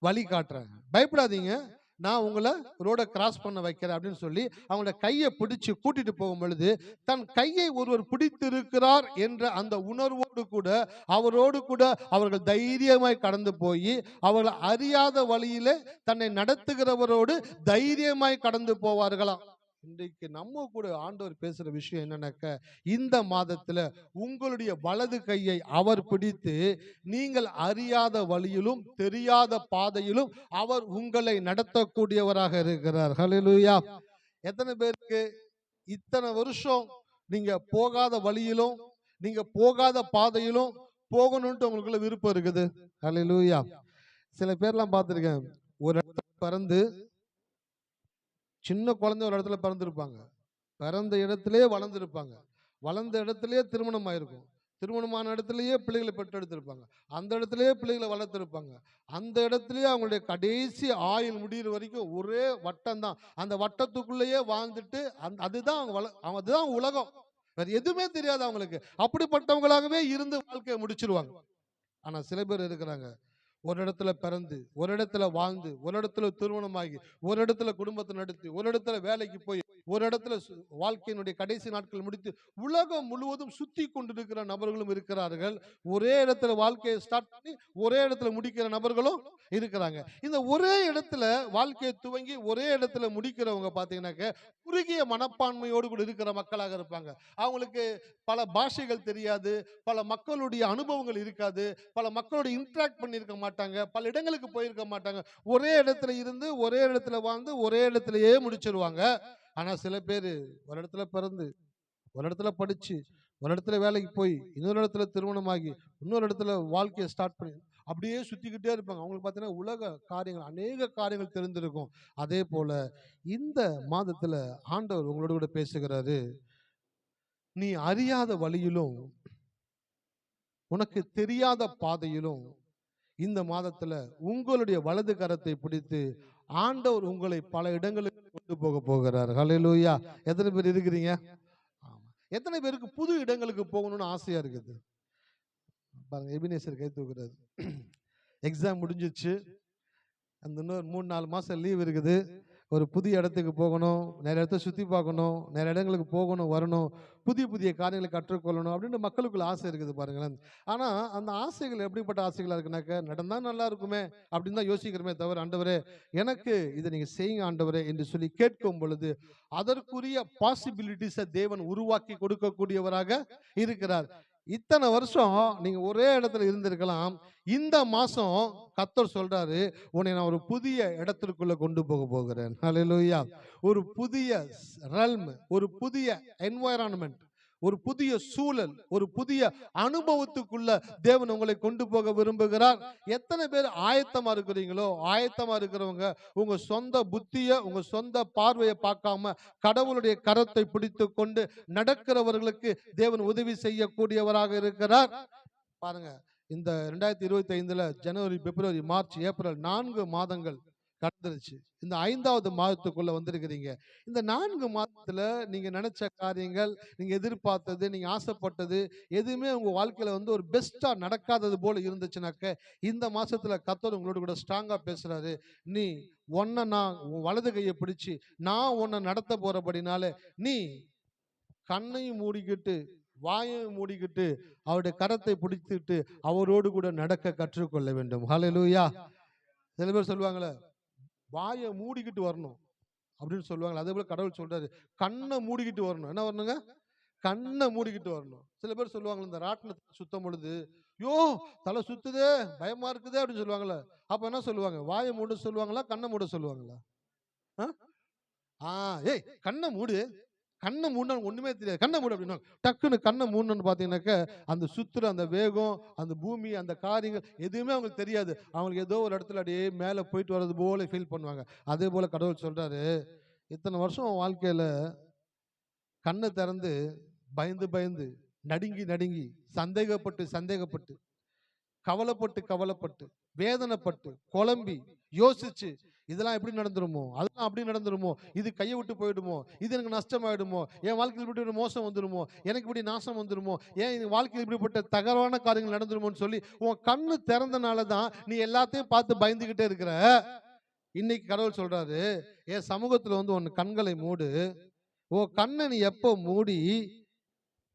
வழி காட்டுறேன், பயப்படாதீங்க, நான் உங்களை ரோட கிராஸ் பண்ண வைக்கிறேன் அப்படின்னு சொல்லி அவங்களோட கையை பிடிச்சு கூட்டிட்டு போகும் பொழுது, தன் கையை ஒருவர் பிடித்திருக்கிறார் என்ற அந்த உணர்வோடு கூட அவரோடு கூட அவர்கள் தைரியமாய் கடந்து போய் அவர்கள் அறியாத வழியிலே தன்னை நடத்துகிறவரோடு தைரியமாய் கடந்து போவார்களாம். இன்றைக்கு நம்ம கூட ஆண்டவர் பேசுற விஷயம் என்னன்னாக்க, இந்த மாதத்துல உங்களுடைய வலது கையை அவர் பிடித்து நீங்கள் அறியாத வழியிலும் தெரியாத பாதையிலும் அவர் உங்களை நடத்தக்கூடியவராக இருக்கிறார். ஹல்லேலூயா. எத்தனை பேருக்கு இத்தனை வருஷம் நீங்க போகாத வழியிலும் நீங்க போகாத பாதையிலும் போகணும்னு உங்களுக்குள்ள விருப்பம் இருக்குது? ஹல்லேலூயா. சில பேர்லாம் பார்த்திருக்கேன், ஒரு இடத்துல பிறந்து சின்ன குழந்தை ஒரு இடத்துல பிறந்திருப்பாங்க, பிறந்த இடத்திலே வளர்ந்துருப்பாங்க, வளர்ந்த இடத்திலேயே திருமணம் ஆயிருக்கும், திருமணமான இடத்துலயே பிள்ளைகளை பெற்றெடுத்திருப்பாங்க, அந்த இடத்துலயே பிள்ளைகளை வளர்த்திருப்பாங்க, அந்த இடத்துலயே அவங்களுடைய கடைசி ஆயுள் முடிகிற வரைக்கும் ஒரே வட்டம் தான், அந்த வட்டத்துக்குள்ளேயே வாழ்ந்துட்டு அதுதான் அதுதான் உலகம், வேற எதுவுமே தெரியாது அவங்களுக்கு. அப்படிப்பட்டவங்களாகவே இருந்து வாழ்க்கையை முடிச்சிருவாங்க. ஆனா சில பேர் இருக்கிறாங்க, ஒரு இடத்துல பிறந்து ஒரு இடத்துல வாழ்ந்து ஒரு இடத்துல திருமணமாகி ஒரு இடத்துல குடும்பத்தை நடத்தி ஒரு இடத்துல வேலைக்கு போய் ஒரு இடத்துல வாழ்க்கையினுடைய கடைசி நாட்கள் முடித்து உலகம் முழுவதும் சுத்தி கொண்டிருக்கிற நபர்களும் இருக்கிறார்கள். ஒரே இடத்துல வாழ்க்கையை ஸ்டார்ட் பண்ணி ஒரே இடத்துல முடிக்கிற நபர்களும் இருக்கிறாங்க. இந்த ஒரே இடத்துல வாழ்க்கையை துவங்கி ஒரே இடத்துல முடிக்கிறவங்க பாத்தீங்கன்னாக்க குறுகிய மனப்பான்மையோடு கூட இருக்கிற மக்களாக இருப்பாங்க. அவங்களுக்கு பல பாஷைகள் தெரியாது, பல மக்களுடைய அனுபவங்கள் இருக்காது, பல மக்களோட இன்டராக்ட் பண்ணியிருக்க மாட்டாங்க, பல இடங்களுக்கு போயிருக்க மாட்டாங்க, ஒரே இடத்துல இருந்து ஒரே இடத்துல வாழ்ந்து ஒரே இடத்துலயே முடிச்சிருவாங்க. ஆனா சில பேர் ஒரு இடத்துல பிறந்து ஒரு இடத்துல படிச்சு ஒரு இடத்துல வேலைக்கு போய் இன்னொரு இடத்துல திருமணமாகி இன்னொரு இடத்துல வாழ்க்கையை ஸ்டார்ட் பண்ணி அப்படியே சுத்திக்கிட்டே இருப்பாங்க. அவங்களுக்கு பார்த்தீங்கன்னா உலக காரியங்கள் அநேக காரியங்கள் தெரிந்திருக்கும். அதே போல இந்த மாதத்துல ஆண்டவர் உங்களோட கூட பேசுகிறாரு. நீ அறியாத வழியிலும் உனக்கு தெரியாத பாதையிலும் இந்த மாதத்துல உங்களுடைய வலது கரத்தை பிடித்து ஆண்டவர் உங்களை பல இடங்களுக்கு கொண்டு போக போகிறார். ஹல்லேலூயா. எத்தனை பேர் இருக்கிறீங்க? ஆமா. எத்தனை பேருக்கு புது இடங்களுக்கு போகணும்னு ஆசையா இருக்குது? பாருங்க, எபினேசர் கை தூக்குறாரு. எக்ஸாம் முடிஞ்சிச்சு, அந்த இன்னொரு 3-4 மாசம் லீவ் இருக்குது, ஒரு புதிய இடத்துக்கு போகணும், நிறைய இடத்த சுத்தி பார்க்கணும், நிறைய இடங்களுக்கு போகணும் வரணும், புதிய புதிய காரியங்களை கற்றுக்கொள்ளணும் அப்படின்னு மக்களுக்குள்ள ஆசை இருக்குது பாருங்களேன். ஆனா அந்த ஆசைகள் எப்படிப்பட்ட ஆசைகளா இருக்குனாக்க, நடந்தா நல்லா இருக்குமே அப்படின்னு தான் யோசிக்கிறோமே தவிர, ஆண்டவரே எனக்கு இதை நீங்க செய்யுங்க ஆண்டவரே என்று சொல்லி கேட்கும் பொழுது அதற்குரிய பாசிபிலிட்டிஸை தேவன் உருவாக்கி கொடுக்கக்கூடியவராக இருக்கிறார். இத்தனை வருஷம் நீங்க ஒரே இடத்துல இருந்திருக்கலாம். இந்த மாசம் கர்த்தர் சொல்றாரு, உன்னை நான் ஒரு புதிய இடத்திற்குள்ள கொண்டு போக போகிறேன். ஹalleluya. ஒரு புதிய ரெல்ம், ஒரு புதிய என்வாயரன்மெண்ட், ஒரு புதிய சூழல், ஒரு புதிய அனுபவத்துக்குள்ள தேவன் உங்களை கொண்டு போக விரும்புகிறார். எத்தனை பேர் ஆயத்தமா இருக்கிறீங்களோ, ஆயத்தமா இருக்கிறவங்க உங்க சொந்த புத்திய, உங்க சொந்த பார்வையை பார்க்காம கடவுளுடைய கரத்தை பிடித்து கொண்டு நடக்கிறவர்களுக்கு தேவன் உதவி செய்யக்கூடியவராக இருக்கிறார். பாருங்க, இந்த 2025 ஜனவரி, பிப்ரவரி, மார்ச், ஏப்ரல் 4 மாதங்கள் கடந்துருச்சு. இந்த 5வது மாதத்துக்குள்ள வந்திருக்கிறீங்க. இந்த 4 மாதத்துல நீங்க நினைச்ச காரியங்கள், நீங்க எதிர்பார்த்தது, நீங்க ஆசைப்பட்டது எதுவுமே உங்க வாழ்க்கையில ஒரு பெஸ்டா நடக்காதது போல இருந்துச்சுனாக்க, இந்த மாசத்துல கர்த்தர் உங்களோட கூட ஸ்ட்ராங்கா பேசுறாரு. நீ நான் உன் வலது கையை பிடிச்சு நான் உன்னை நடத்த போறபடினால நீ கண்ணையும் மூடிக்கிட்டு வாயையும் மூடிக்கிட்டு அவருடைய கரத்தை பிடித்துட்டு அவரோடு கூட நடக்க கற்றுக்கொள்ள வேண்டும். ஹalleluya. சில பேர் சொல்லுவாங்களே, வாயை மூடிக்கிட்டு வரணும் அப்படின்னு சொல்லுவாங்க. அதே போல கடவுள் சொல்றாரு, கண்ணை மூடிக்கிட்டு வரணும். என்ன வரணுங்க? கண்ணை மூடிக்கிட்டு வரணும். சில பேர் சொல்லுவாங்க, இந்த ராட்டினத்தை சுத்தம் பொழுது யோ தலை சுத்துதே, பயமா இருக்குதே அப்படின்னு சொல்லுவாங்கல்ல. அப்ப என்ன சொல்லுவாங்க? வாயை மூட சொல்லுவாங்களா, கண்ணை மூட சொல்லுவாங்களா? ஏய் கண்ணை மூடு, கண்ணை மூடனா ஒண்ணுமே தெரியாது, கண்ணை மூடு அப்படின்னா டக்குன்னு கண்ணை மூடணும்னு பாத்தீங்கன்னாக்க அந்த சுத்துற அந்த வேகம், அந்த பூமி, அந்த காரியங்கள் எதுவுமே அவங்களுக்கு தெரியாது. அவங்களுக்கு ஏதோ ஒரு இடத்துல அப்படியே மேல போயிட்டு வர்றது போல ஃபீல் பண்ணுவாங்க. அதே போல கடவுள் சொல்றாரு, இத்தனை வருஷம் வாழ்க்கையில கண்ணை திறந்து பயந்து பயந்து நடுங்கி நடுங்கி சந்தேகப்பட்டு சந்தேகப்பட்டு கவலைப்பட்டு வேதனைப்பட்டு குழம்பி யோசிச்சு இதெல்லாம் எப்படி நடந்துருமோ, அதெல்லாம் அப்படி நடந்துருமோ, இது கையை விட்டு போயிடுமோ, இது எனக்கு நஷ்டமாயிடுமோ, என் வாழ்க்கையில் இப்படி மோசம் வந்துடுமோ, எனக்கு இப்படி நாசம் வந்துடுமோ, ஏன் என் வாழ்க்கையில் இப்படிப்பட்ட தகரான காரியங்கள் நடந்துருமோன்னு சொல்லி உன் கண்ணு திறந்தனால தான் நீ எல்லாத்தையும் பார்த்து பயந்துகிட்டே இருக்கிற. இன்னைக்கு கடவுள் சொல்றாரு, என் சமூகத்துல உன் கண்களை மூடு. உன் கண்ணை நீ எப்போ மூடி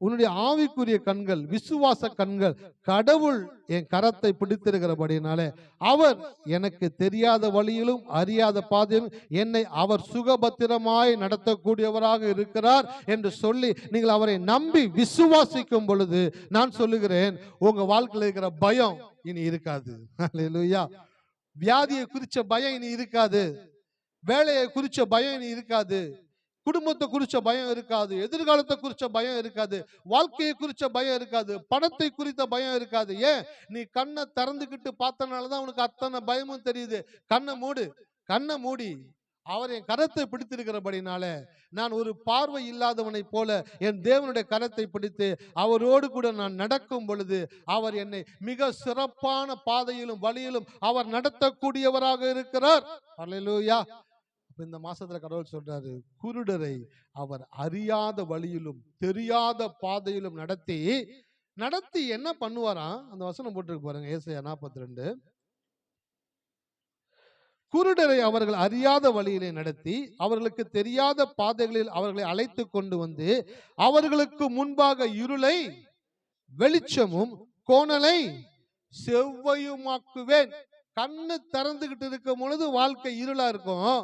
உன்னுடைய ஆவிக்குரிய கண்கள், விசுவாச கண்கள், கடவுள் என் கரத்தை பிடித்திருக்கிறபடினாலே அவர் எனக்கு தெரியாத வழியிலும் அறியாத பாதையிலும் என்னை அவர் சுகபத்திரமாய் நடத்தக்கூடியவராக இருக்கிறார் என்று சொல்லி நீங்கள் அவரை நம்பி விசுவாசிக்கும் பொழுது நான் சொல்லுகிறேன், உங்க வாழ்க்கையில் இருக்கிற பயம் இனி இருக்காது. அல்லேலூயா. வியாதியை குறிச்ச பயம் இனி இருக்காது, வேலையை குறிச்ச பயம் இனி இருக்காது, குடும்பத்தை குறிச்ச பயம் இருக்காது, எதிர்காலத்தை குறிச்ச பயம் இருக்காது, வாழ்க்கையை குறிச்ச பயம் இருக்காது, பணத்தை குறித்த பயம் இருக்காது. ஏன்? நீ கண்ணை திறந்துக்கிட்டு பார்த்தனாலதான் உனக்கு அத்தனை பயமும் தெரியுது. கண்ணை மூடு, கண்ணை மூடி அவர் என் கரத்தை பிடித்திருக்கிறபடினால நான் ஒரு பார்வை இல்லாதவனை போல என் தேவனுடைய கரத்தை பிடித்து அவரோடு கூட நான் நடக்கும் பொழுது அவர் என்னை மிக சிறப்பான பாதையிலும் வழியிலும் அவர் நடத்தக்கூடியவராக இருக்கிறார். அல்லேலூயா. இந்த மாசத்துல கடவுள் சொல்றாரு, குருடரை அவர் அறியாத வழியிலும் தெரியாத பாதையிலும் நடத்தி என்ன பண்ணுவாராம்? அந்த வசனம் போட்டிருக்கு பாருங்க, ஏசாயா 42. குருடரை அவர்கள் அறியாத வழியிலே நடத்தி அவர்களுக்கு தெரியாத பாதைகளில் அவர்களை அழைத்து கொண்டு வந்து அவர்களுக்கு முன்பாக இருளை வெளிச்சமும் கோணலை செவ்வையுமாக்குவேன். கண்ணு திறந்துகிட்டு இருக்கும் பொழுது வாழ்க்கை இருளா இருக்கும்.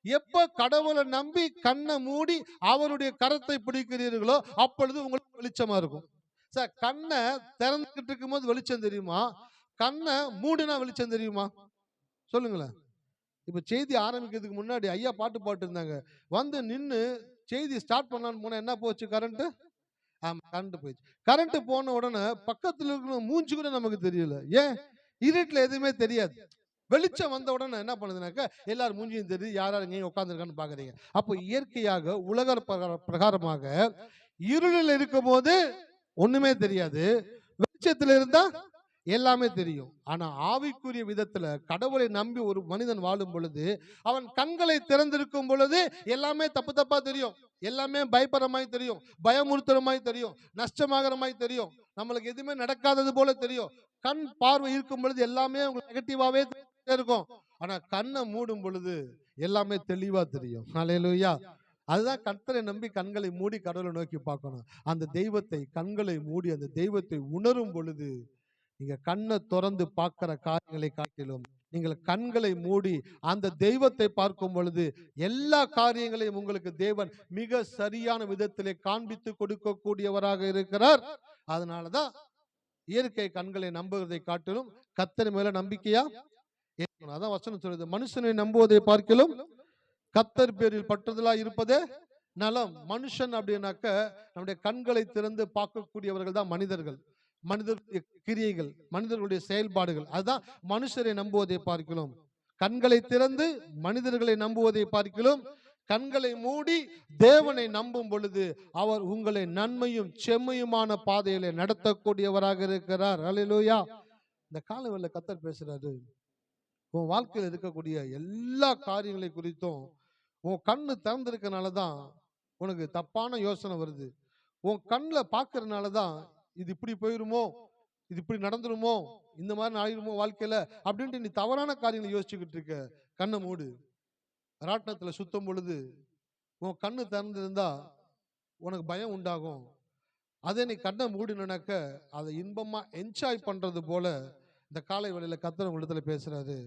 எப்ப கடவுளை நம்பி கண்ணை மூடி அவருடைய கரத்தை பிடிக்கிறீர்களோ அப்பொழுது உங்களுக்கு வெளிச்சமா இருக்கும். சார், கண்ணை திறந்துகிட்டு இருக்கும் போது வெளிச்சம் தெரியுமா? கண்ணை மூடினா வெளிச்சம் தெரியுமா? சொல்லுங்களேன். இப்ப செய்தி ஆரம்பிக்கிறதுக்கு முன்னாடி ஐயா பாட்டு இருந்தாங்க. வந்து நின்று செய்தி ஸ்டார்ட் பண்ணலான்னு போனா என்ன போச்சு? கரண்ட். ஆமா, கரண்ட் போயிடுச்சு. கரண்ட் போன உடனே பக்கத்துல இருக்கிற மூஞ்சி கூட நமக்கு தெரியல. ஏன்? இருட்டுல எதுவுமே தெரியாது. வெளிச்சம் வந்த உடனே என்ன பண்ணுதுனாக்க எல்லாரும் மூஞ்சியும் தெரியுது, யார் எங்க உட்காந்துருக்கான்னு பாக்குறீங்க. அப்போ இயற்கையாக உலக பிரகாரமாக இருளில் இருக்கும் போது ஒண்ணுமே தெரியாது, வெளிச்சத்துல இருந்தா எல்லாமே தெரியும். ஆனா ஆவிக்குரிய விதத்துல கடவுளை நம்பி ஒரு மனிதன் வாழும் பொழுது அவன் கண்களை திறந்திருக்கும் பொழுது எல்லாமே தப்பு தப்பா தெரியும், எல்லாமே பயப்படுறமாய் தெரியும், பயமுறுத்துறமாய் தெரியும், நஷ்டமாகறமாய் தெரியும், நம்மளுக்கு எதுவுமே நடக்காதது போல தெரியும். கண் பார்வை இருக்கும் பொழுது எல்லாமே உங்களுக்கு நெகட்டிவாவே இருக்கும். ஆனா கண்ணை மூடும் பொழுது எல்லாமே தெளிவா தெரியும். அல்லேலூயா. அதுதான் கர்த்தரை நம்பி கண்களை மூடி கடவுளை நோக்கி பார்க்கணும். அந்த தெய்வத்தை கண்களை மூடி அந்த தெய்வத்தை உணரும் பொழுது நீங்க கண்ணை திறந்து பார்க்கிற காரியங்களை காட்டிலும் நீங்கள் கண்களை மூடி அந்த தெய்வத்தை பார்க்கும் பொழுது எல்லா காரியங்களையும் உங்களுக்கு தேவன் மிக சரியான விதத்திலே காண்பித்து கொடுக்கக்கூடியவராக இருக்கிறார். அதனாலதான் இயற்கை கண்களை நம்புவதை காட்டிலும் கர்த்தர் மேல நம்பிக்கையா இருக்கணும். அதான் வசனம் சொல்லுது, மனுஷனை நம்புவதை பார்க்கிலும் கர்த்தர் பேரில் பற்றுதலா இருப்பதே நலம். மனுஷன் அப்படின்னாக்க நம்முடைய கண்களை திறந்து பார்க்கக்கூடியவர்கள் தான் மனிதர்கள். மனிதர்களுடைய கிரியைகள், மனிதர்களுடைய செயல்பாடுகள், அதுதான் மனுஷரை நம்புவதை பார்க்கிறோம். கண்களை திறந்து மனிதர்களை நம்புவதை பார்க்கிறோம். கண்களை மூடி தேவனை நம்பும் பொழுது அவர் உங்களை நன்மையும் செம்மையுமான பாதையில நடத்தக்கூடியவராக இருக்கிறார். அல்லேலூயா. இந்த காலவெளியில கர்த்தர் பேசுறாரு, உன் வாழ்க்கையில் இருக்கக்கூடிய எல்லா காரியங்களை குறித்தும் உன் கண்ணு திறந்திருக்கனாலதான் உனக்கு தப்பான யோசனை வருது. உன் கண்ணில் பார்க்கறதுனாலதான் இது இப்படி போயிருமோ, இது இப்படி நடந்துருமோ, இந்த மாதிரி ஆகிருமோ வாழ்க்கையில அப்படின்ட்டு நீ தவறான காரியங்களை யோசிச்சுக்கிட்டு இருக்க. கண்ணை மூடு. ராட்டினத்துல சுத்தும் பொழுது உன் கண்ணு திறந்திருந்தா உனக்கு பயம் உண்டாகும். அதே நீ கண்ணை மூடினாக்க அதை இன்பமா என்ஜாய் பண்றது போல இந்த காலை வேளையில கர்த்தர் உங்களிடத்துல பேசுறாரு.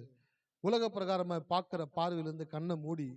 உலக பிரகாரமா பார்க்கிற பார்வையிலிருந்து கண்ணை மூடி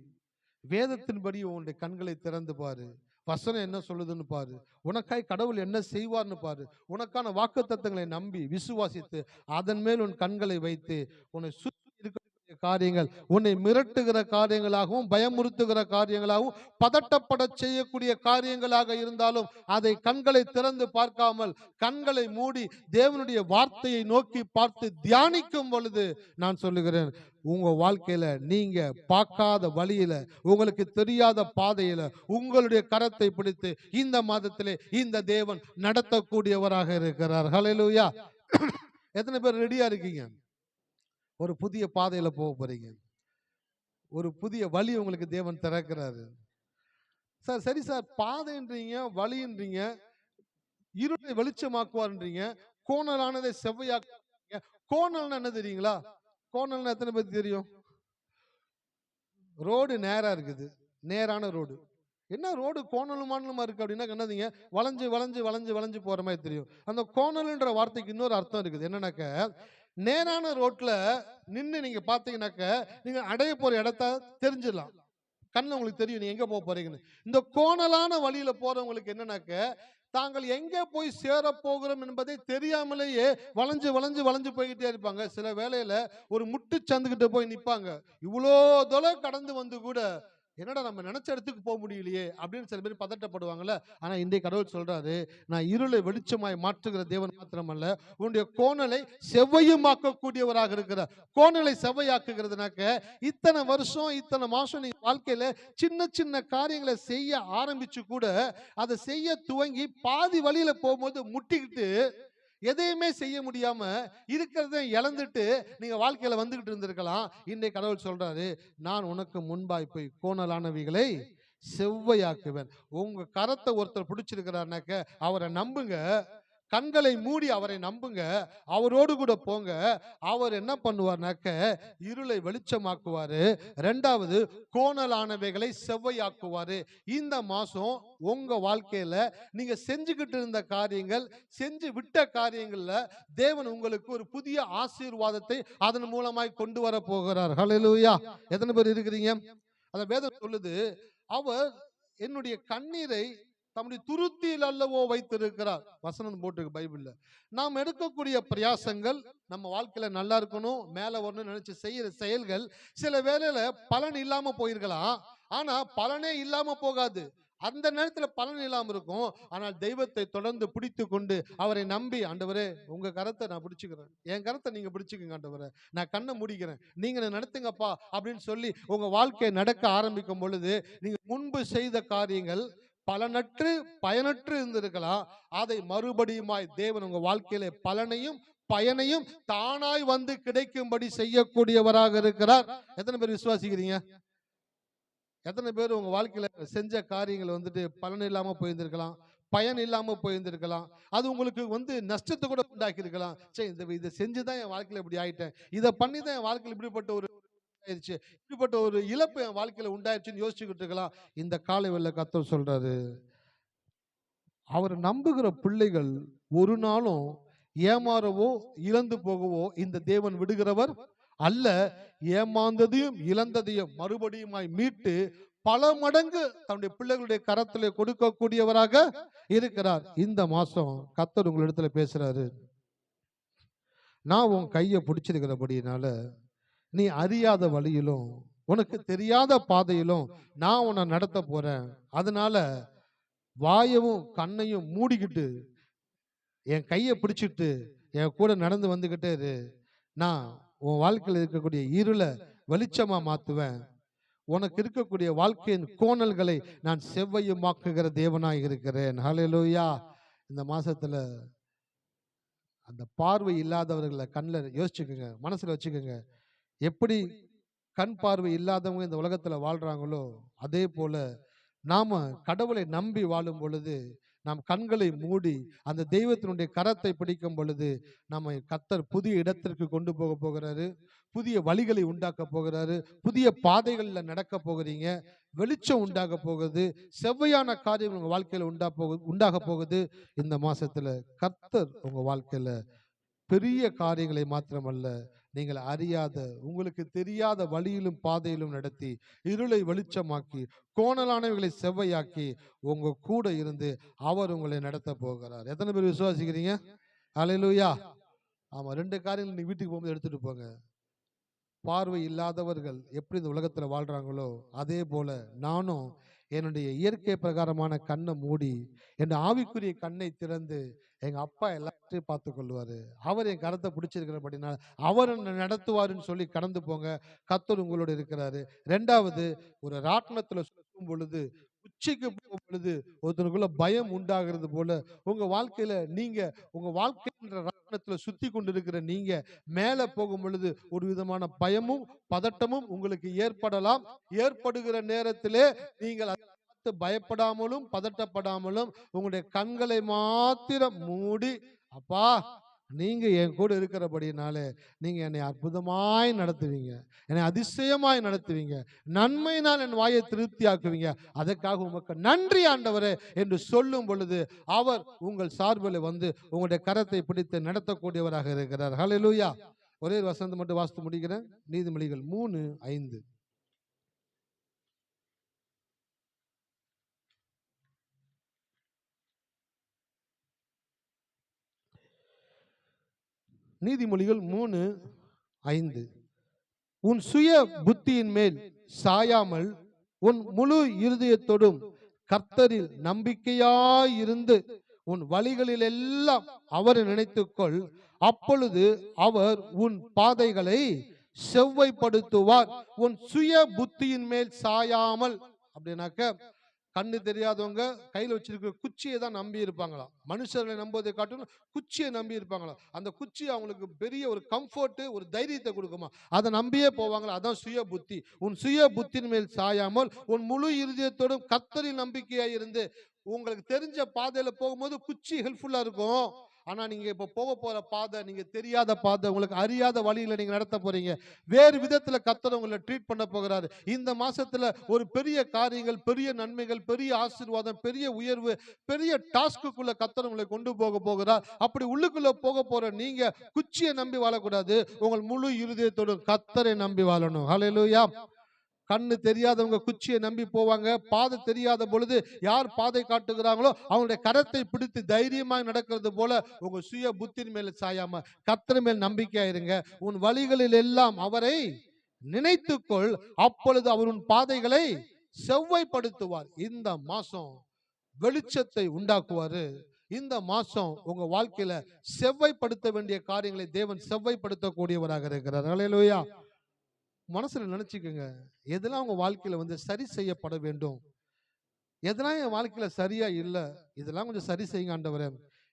வேதத்தின்படி உன்னுடைய கண்களை திறந்து பாரு. வசனம் என்ன சொல்லுதுன்னு பாரு. உனக்காய் கடவுள் என்ன செய்வார்னு பாரு. உனக்கான வாக்குத்தத்தங்களை நம்பி விசுவாசித்து அதன் மேல் உன் கண்களை வைத்து உன்னை சுற்றி இருக்கக்கூடிய காரியங்கள், உன்னை மிரட்டுகிற காரியங்களாகவும் பயமுறுத்துகிற காரியங்களாகவும் பதட்டப்பட செய்யக்கூடிய காரியங்களாக இருந்தாலும் அதை கண்களை திறந்து பார்க்காமல் கண்களை மூடி தேவனுடைய வார்த்தையை நோக்கி பார்த்து தியானிக்கும் பொழுது நான் சொல்லுகிறேன், உங்க வாழ்க்கையில நீங்க பார்க்காத வழியில, உங்களுக்கு தெரியாத பாதையில உங்களுடைய கரத்தை பிடித்து இந்த மாதத்திலே இந்த தேவன் நடத்தக்கூடியவராக இருக்கிறார். ஹல்லேலூயா. எத்தனை பேர் ரெடியா இருக்கீங்க? ஒரு புதிய பாதையில போக போறீங்க. ஒரு புதிய வழி உங்களுக்கு தேவன் திறக்கிறாரு. சார் சரி சார், பாதைன்றீங்க, வழின்றீங்க, இருளை வெளிச்சமாக்குவார்ன்றீங்க, கோணலானதை செவ்வையாக்குறீங்க. கோணல்னா என்ன தெரியுங்களா? கோணல்னா எத்தனை பேருக்கு தெரியும்? ரோடு நேரா இருக்குது, நேரான ரோடு. என்ன ரோடு கோணலுமானலுமா இருக்கு அப்படின்னா என்னதுங்க? வளைஞ்சு வளைஞ்சு வளைஞ்சு வளைஞ்சு போற மாதிரி தெரியும். அந்த கோணல்ன்ற வார்த்தைக்கு இன்னொரு அர்த்தம் இருக்குது. என்னன்னாக்க, நேரான ரோட்ல நின்று நீங்க பாத்தீங்கன்னாக்க நீங்க அடைய போற இடத்த தெரிஞ்சிடலாம். கண்ணில் உங்களுக்கு தெரியும் நீ எங்க போக போறீங்கன்னு. இந்த கோணலான வழியில போறவங்களுக்கு என்னன்னாக்க, தாங்கள் எங்கே போய் சேர போகிறோம் என்பதை தெரியாமலேயே வளைஞ்சு வளைஞ்சு வளைஞ்சு போய்கிட்டே இருப்பாங்க. சில வேளையில ஒரு முட்டு சந்துக்கிட்ட போய் நிப்பாங்க. இவ்வளோ தொலை கடந்து வந்து கூட என்னடா நம்ம நினைச்ச இடத்துக்கு போக முடியலையே அப்படின்னு சில பேர் பதட்டப்படுவாங்கல்ல. ஆனா இன்றைய கடவுள் சொல்றாரு, நான் இருளை வெளிச்சமாய் மாற்றுகிற தேவன் மாத்திரமல்ல, உன்னுடைய கோணலை செவ்வையுமாக்கக்கூடியவராக இருக்கிறார். கோணலை செவ்வையாக்குகிறதுனாக்க, இத்தனை வருஷம் இத்தனை மாசம் நீங்க வாழ்க்கையில சின்ன சின்ன காரியங்களை செய்ய ஆரம்பிச்சு கூட அதை செய்ய துவங்கி பாதி வழியில போகும்போது முட்டிக்கிட்டு எதையுமே செய்ய முடியாம இருக்கிறத இழந்துட்டு நீங்க வாழ்க்கையில வந்துகிட்டு இருந்திருக்கலாம். இன்றைய கடவுள் சொல்றாரு, நான் உனக்கு முன்பாய் போய் கோணலானவைகளை செவ்வையாக்குவேன். உங்க கரத்தை ஒருத்தர் பிடிச்சிருக்கிறாருனாக்க அவரை நம்புங்க. கண்களை மூடி அவரை நம்புங்க. அவரோடு கூட போங்க. அவர் என்ன பண்ணுவார்னாக்க இருளை வெளிச்சமாக்குவாரு. ரெண்டாவது, கோணலானவைகளை செவ்வையாக்குவாரு. இந்த மாசம் உங்க வாழ்க்கையில நீங்க செஞ்சுக்கிட்டு இருந்த காரியங்கள், செஞ்சு விட்ட காரியங்கள்ல தேவன் உங்களுக்கு ஒரு புதிய ஆசீர்வாதத்தை அதன் மூலமாய் கொண்டு வர போகிறார். ஹல்லேலூயா. எத்தனை பேர் இருக்கிறீங்க? அந்த வேதம் சொல்லுது, அவர் என்னுடைய கண்ணீரை தம்முடைய துருத்தியில் அல்லவோ வைத்திருக்கிறார். வசனம் போட்டிருக்கு பைபிள்ல. நாம் எடுக்கக்கூடிய பிரயாசங்கள் நம்ம வாழ்க்கையில நல்லா இருக்கணும், மேல வரணும்னு நினைச்சு செய்யற செயல்கள் சில வேளையில பலன் இல்லாம போயிருக்கலாம். ஆனா பலனே இல்லாம போகாது. அந்த நேரத்துல பலன் இல்லாம இருக்கும். ஆனால் தெய்வத்தை தொடர்ந்து பிடித்து கொண்டு அவரை நம்பி, ஆண்டவரே உங்க கரத்தை நான் பிடிச்சுக்கிறேன், என் கரத்தை நீங்க பிடிச்சுக்கங்க ஆண்டவரே, நான் கண்ணை மூடிக்கிறேன், நீங்க நடத்துங்கப்பா அப்படின்னு சொல்லி உங்க வாழ்க்கையை நடக்க ஆரம்பிக்கும் பொழுது நீங்க முன்பு செய்த காரியங்கள் பலனற்று பயனற்று இருந்திருக்கலாம். அதை மறுபடியுமாய் தேவன் உங்க வாழ்க்கையில பலனையும் பயனையும் தானாய் வந்து கிடைக்கும்படி செய்யக்கூடியவராக இருக்கிறார். எத்தனை பேர் விசுவாசிக்கிறீங்க? எத்தனை பேர் உங்க வாழ்க்கையில செஞ்ச காரியங்கள் வந்துட்டு பலன் இல்லாம போயிருந்திருக்கலாம், பயன் இல்லாம போயிருந்திருக்கலாம், அது உங்களுக்கு நஷ்டத்தை கூட உண்டாக்கி இருக்கலாம். சரி, இதை செஞ்சுதான் என் வாழ்க்கையில இப்படி ஆயிட்டேன், இதை பண்ணிதான் என் வாழ்க்கையில இப்படிப்பட்ட ஒரு ஆயிடுச்சு, இப்படிப்பட்ட ஒரு இழப்பு என் வாழ்க்கையில உண்டாயிருச்சுன்னு யோசிச்சுக்கிட்டு இருக்கலாம். இந்த காலை வேளையில கர்த்தர் சொல்றாரு, அவர் நம்புகிற பிள்ளைகள் ஒரு நாளும் ஏமாறவோ இழந்து போகவோ இந்த தேவன் விடுகிறவர் அல்ல, ஏமாந்ததையும் இழந்ததையும் மறுபடியுமாய் மீட்டு பல மடங்கு தன்னுடைய பிள்ளைகளுடைய கரத்திலே கொடுக்கக்கூடியவராக இருக்கிறார். இந்த மாசம் கர்த்தர் உங்களிடத்துல பேசுறாரு. நான் உன் கையை பிடிச்சிருக்கிறபடினால நீ அறியாத வழியிலும் உனக்கு தெரியாத பாதையிலும் நான் உன்னை நடத்த போறேன். அதனால வாயவும் கண்ணையும் மூடிக்கிட்டு என் கையை பிடிச்சிட்டு என் கூட நடந்து வந்துகிட்டே இரு. நான் உன் வாழ்க்கையில் இருக்கக்கூடிய இருளை வெளிச்சமா மாத்துவேன். உனக்கு இருக்கக்கூடிய வாழ்க்கையின் கோணல்களை நான் செவ்வையுமாக்குகிற தேவனாய் இருக்கிறேன். ஹல்லேலூயா. இந்த மாசத்துல அந்த பார்வை இல்லாதவர்களை கண்ணில் யோசிச்சுக்கோங்க, மனசுல வச்சுக்கோங்க. எப்படி கண் பார்வை இல்லாதவங்க இந்த உலகத்துல வாழ்றாங்களோ அதே போல நாம கடவுளை நம்பி வாழும் பொழுது, நாம் கண்களை மூடி அந்த தெய்வத்தினுடைய கரத்தை பிடிக்கும் பொழுது நம்ம கர்த்தர் புதிய இடத்திற்கு கொண்டு போக போகிறாரு. புதிய வழிகளை உண்டாக்க போகிறாரு. புதிய பாதைகளில் நடக்க போகிறீங்க. வெளிச்சம் உண்டாக போகுது. செவ்வையான காரியங்கள் உங்க வாழ்க்கையில உண்டாக போகுது. இந்த மாசத்துல கர்த்தர் உங்க வாழ்க்கையில பெரிய காரியங்களை மாத்திரமல்ல, நீங்கள் அறியாத உங்களுக்கு தெரியாத வழியிலும் பாதையிலும் நடத்தி இருளை வெளிச்சமாக்கி கோணலானவைகளை செவ்வையாக்கி உங்க கூட இருந்து அவர் உங்களை நடத்த போகிறார். எத்தனை பேர் விசுவாசிக்கிறீங்க? அல்லேலூயா. ஆமா, 2 காரியங்கள் நீ வீட்டுக்கு போகும்போது எடுத்துட்டு போங்க. பார்வை இல்லாதவர்கள் எப்படி இந்த உலகத்துல வாழ்றாங்களோ அதே போல நானும் என்னுடைய இயற்கை பிரகாரமான கண்ணை மூடி என் ஆவிக்குரிய கண்ணை திறந்து எங்க அப்பா எல்லாத்தையும் பார்த்து கொள்வாரு. அவர் என் கரத்தை பிடிச்சிருக்கிறபடினால அவர் என்னை நடத்துவாருன்னு சொல்லி கடந்து போங்க. கர்த்தர் உங்களோட இருக்கிறாரு. 2வது, ஒரு ராட்டினத்துல சுற்றும் பொழுது உச்சிக்கு போகும் பொழுது ஒருத்தருக்குள்ள பயம் உண்டாகிறது போல உங்க வாழ்க்கையில நீங்க உங்க வாழ்க்கைன்ற ராட்டினத்துல சுத்தி கொண்டிருக்கிற நீங்க மேல போகும் பொழுது ஒரு விதமான பயமும் பதட்டமும் உங்களுக்கு ஏற்படலாம். ஏற்படுகிற நேரத்திலே நீங்கள் பயப்படாமலும் பதட்டப்படாமலும் உங்களுடைய கண்களை மாத்திரம் மூடி, அப்பா நீங்க என் கூட இருக்கிறபடினாலே நீங்க என்னை அற்புதமாய் நடத்துவீங்க, என்னை அதிசயமாய் நடத்துவீங்க, நன்மையினால் என் வாயை திருப்தி ஆக்குவீங்க, அதற்காக உமக்கு நன்றி ஆண்டவரே என்று சொல்லும் பொழுது அவர் உங்கள் சார்பில் வந்து உங்களுடைய கரத்தை பிடித்து நடத்தக்கூடியவராக இருக்கிறார். ஹல்லேலூயா. ஒரே வசனம் மட்டும் வாசித்து முடிக்கிறேன். நீதிமொழிகள் 3:5. நீதிமொழிகள் 3:5. உன் சுய புத்தியின் மேல் சாயாமல் உன் முழு இருதயத்தோடும் கர்த்தரில் நம்பிக்கையாயிருந்து உன் வழிகளில் எல்லாம் அவரை நினைத்துக்கொள், அப்பொழுது அவர் உன் பாதைகளை செவ்வைப்படுத்துவார். உன் சுய புத்தியின் மேல் சாயாமல் அப்படின்னாக்க, கண்ணு தெரியாதவங்க கையில வச்சிருக்கிற குச்சியை தான் நம்பி இருப்பாங்களா. மனுஷர்களை நம்புவதை காட்டிலும் குச்சியை நம்பி இருப்பாங்களா. அந்த குச்சி அவங்களுக்கு பெரிய ஒரு கம்ஃபர்ட், ஒரு தைரியத்தை கொடுக்குமா, அதை நம்பியே போவாங்களா. அதான் சுய புத்தி. உன் சுய புத்தின் மேல் சாயாமல் உன் முழு இருதயத்தோடும் கர்த்தரில் நம்பிக்கையாய் இருந்து. உங்களுக்கு தெரிஞ்ச பாதையில போகும்போது குச்சி ஹெல்ப்ஃபுல்லா இருக்கும். ஆனா நீங்க இப்ப போற பாதை நீங்க தெரியாத பாதை, உங்களுக்கு அறியாத வழியில நீங்க நடத்த போறீங்க. வேறு விதத்துல கர்த்தர் உங்களை ட்ரீட் பண்ண போகிறாரு. இந்த மாசத்துல ஒரு பெரிய காரியங்கள், பெரிய நன்மைகள், பெரிய ஆசீர்வாதம், பெரிய உயர்வு, பெரிய டாஸ்க்குள்ள கர்த்தர் உங்களை கொண்டு போகிறார். அப்படி உள்ளுக்குள்ள போற நீங்க குச்சியை நம்பி வாழக்கூடாது. உங்கள் முழு இருதயத்தோடு கர்த்தரை நம்பி வாழணும். ஹல்லேலூயா. கண்ணு தெரியாதவங்க குச்சியை நம்பி போவாங்க. பாதை தெரியாத பொழுது யார் பாதை காட்டுகிறாங்களோ அவங்களுடைய கரத்தை பிடித்து தைரியமாக நடக்கிறது போல உங்க சுய புத்தின் மேல சாயாம கர்த்தர் மேல் நம்பிக்கையா இருங்க. உன் வழிகளில் எல்லாம் அவரை நினைத்துக்கொள், அப்பொழுது அவர் உன் பாதைகளை செவ்வைப்படுத்துவார். இந்த மாசம் வெளிச்சத்தை உண்டாக்குவாரு. இந்த மாசம் உங்க வாழ்க்கையில செவ்வைப்படுத்த வேண்டிய காரியங்களை தேவன் செவ்வைப்படுத்தக்கூடியவராக இருக்கிறார். ஹல்லேலூயா. மனசுல நினைச்சுக்கோங்க, எதெல்லாம் உங்க வாழ்க்கையில வந்து சரி செய்யப்பட வேண்டும், எதெல்லாம் என் வாழ்க்கையில சரியா இல்ல, இதெல்லாம் கொஞ்சம் சரி செய்யுங்க ஆண்டவரே.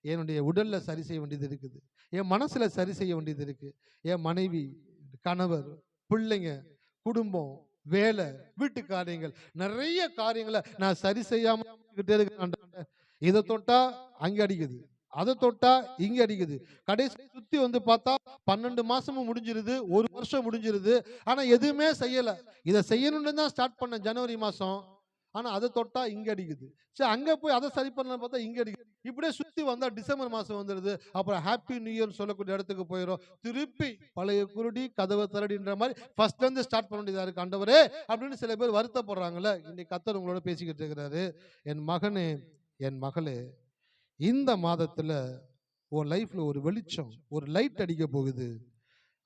என்னுடைய உடல்ல சரி செய்ய வேண்டியது இருக்குது, என் மனசுல சரி செய்ய வேண்டியது இருக்கு, என் மனைவி, கணவர், பிள்ளைங்க, குடும்பம், வேலை, வீட்டு காரியங்கள், நிறைய காரியங்களை நான் சரி செய்யாம இருக்கேன். இதை தொட்டா அங்க அடிக்குது, அதை தொட்டா இங்க அடிக்குது. கடைசி சுத்தி வந்து பார்த்தா 12 மாசமும் முடிஞ்சிருது, 1 வருஷம் முடிஞ்சிருது. ஆனா எதுவுமே செய்யல. இதை செய்யணும்னு தான் ஸ்டார்ட் பண்ண ஜனவரி மாசம். ஆனா அதை தொட்டா இங்க அடிக்குது. சரி, அங்க போய் அதை சரி பண்ணலாம் பார்த்தா இங்க அடிக்குது. இப்படியே சுத்தி வந்தா டிசம்பர் மாசம் வந்துடுது. அப்புறம் ஹாப்பி நியூ இயர் சொல்லக்கூடிய இடத்துக்கு போயிடும். திருப்பி பழைய குருடி கதவை திரடின்ற மாதிரி ஃபர்ஸ்ட்ல இருந்து ஸ்டார்ட் பண்ண வேண்டியதா இருக்கு. ஆண்டவரே அப்படின்னு சில பேர் வருத்தப்படுறாங்கல்ல. இன்னைக்கு கர்த்தர் உங்களோட பேசிக்கிட்டு இருக்கிறாரு. என் மகனே, என் மகளே, இந்த மாதத்துல உன் லைஃப்ல ஒரு வெளிச்சம், ஒரு லைட் அடிக்க போகுது.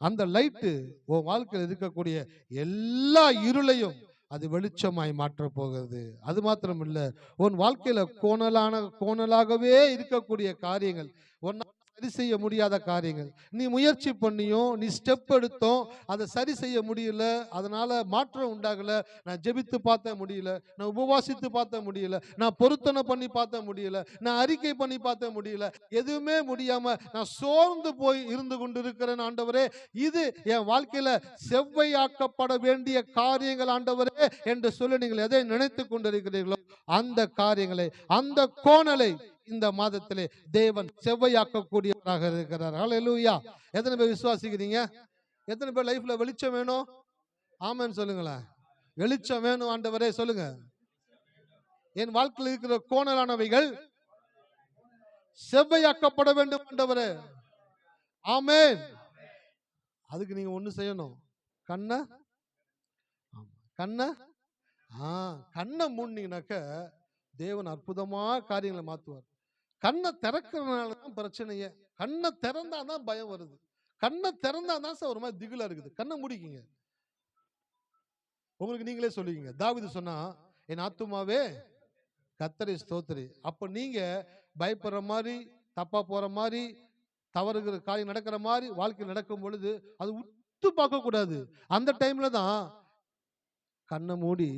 அந்த லைட்டு உன் வாழ்க்கையில் இருக்கக்கூடிய எல்லா இருளையும் அது வெளிச்சமாய் மாற்ற போகிறது. அது மாத்திரம் இல்ல, உன் வாழ்க்கையில கோணலாகவே இருக்கக்கூடிய காரியங்கள், உன்னால சரி செய்ய முடியாத காரியங்கள், நீ முயற்சி பண்ணியும் நீ ஸ்டெப் எடுத்தோம் அதை சரி செய்ய முடியல, அதனால மாற்றம் உண்டாகல. நான் ஜெபித்து பார்த்த முடியல, நான் உபவாசித்து பார்த்த முடியல, நான் பொருத்தனை பண்ணி பார்த்த முடியல, நான் அறிக்கை பண்ணி பார்த்த முடியல, எதுவுமே முடியாம நான் சோர்ந்து போய் இருந்து கொண்டு இருக்கிறேன் ஆண்டவரே. இது என் வாழ்க்கையில செவ்வையாக்கப்பட வேண்டிய காரியங்கள் ஆண்டவரே என்று சொல்லி நீங்கள் எதை நினைத்துக் கொண்டிருக்கிறீர்களோ அந்த காரியங்களை, அந்த கோணலை இந்த மாதத்திலே தேவன் செவ்வையாக்கக்கூடியவராக இருக்கிறார். ஹல்லேலூயா. எத்தனை பேர் விசுவாசிக்கிறீங்க? எத்தனை பேர் லைஃப்ல வெளிச்சம் வேணும்? ஆமென் சொல்லுங்களேன். வெளிச்சம் வேணும் ஆண்டவரே சொல்லுங்க. என் வாழ்க்கையில் இருக்கிற கோணலானவைகள் செவ்வையாக்கப்பட வேண்டும் ஆண்டவரே. ஆமென். அதுக்கு நீங்க ஒண்ணு செய்யணும். கண்ணை கண்ணை கண்ணை மூடினீங்கனாக்க தேவன் அற்புதமா காரியங்களை மாத்துவார். கண்ணை திறக்கிறதுனால தான் பிரச்சனையே. கண்ணை திறந்தாதான் பயம் வருது. கண்ணை திறந்தாதான் சார் ஒரு மாதிரி திகிலா இருக்குது. கண்ணை மூடிக்கிங்க. உங்களுக்கு நீங்களே சொல்லிக்கங்க. தாவீது சொன்னா, என் ஆத்துமாவே கர்த்தரை ஸ்தோத்திரி. அப்ப நீங்க பயப்படுற மாதிரி, தப்பா போற மாதிரி, தவறுகிற காரியம் நடக்கிற மாதிரி வாழ்க்கை நடக்கும் பொழுது அது உத்து பார்க்க கூடாது. அந்த டைம்ல தான் கண்ணை மூடி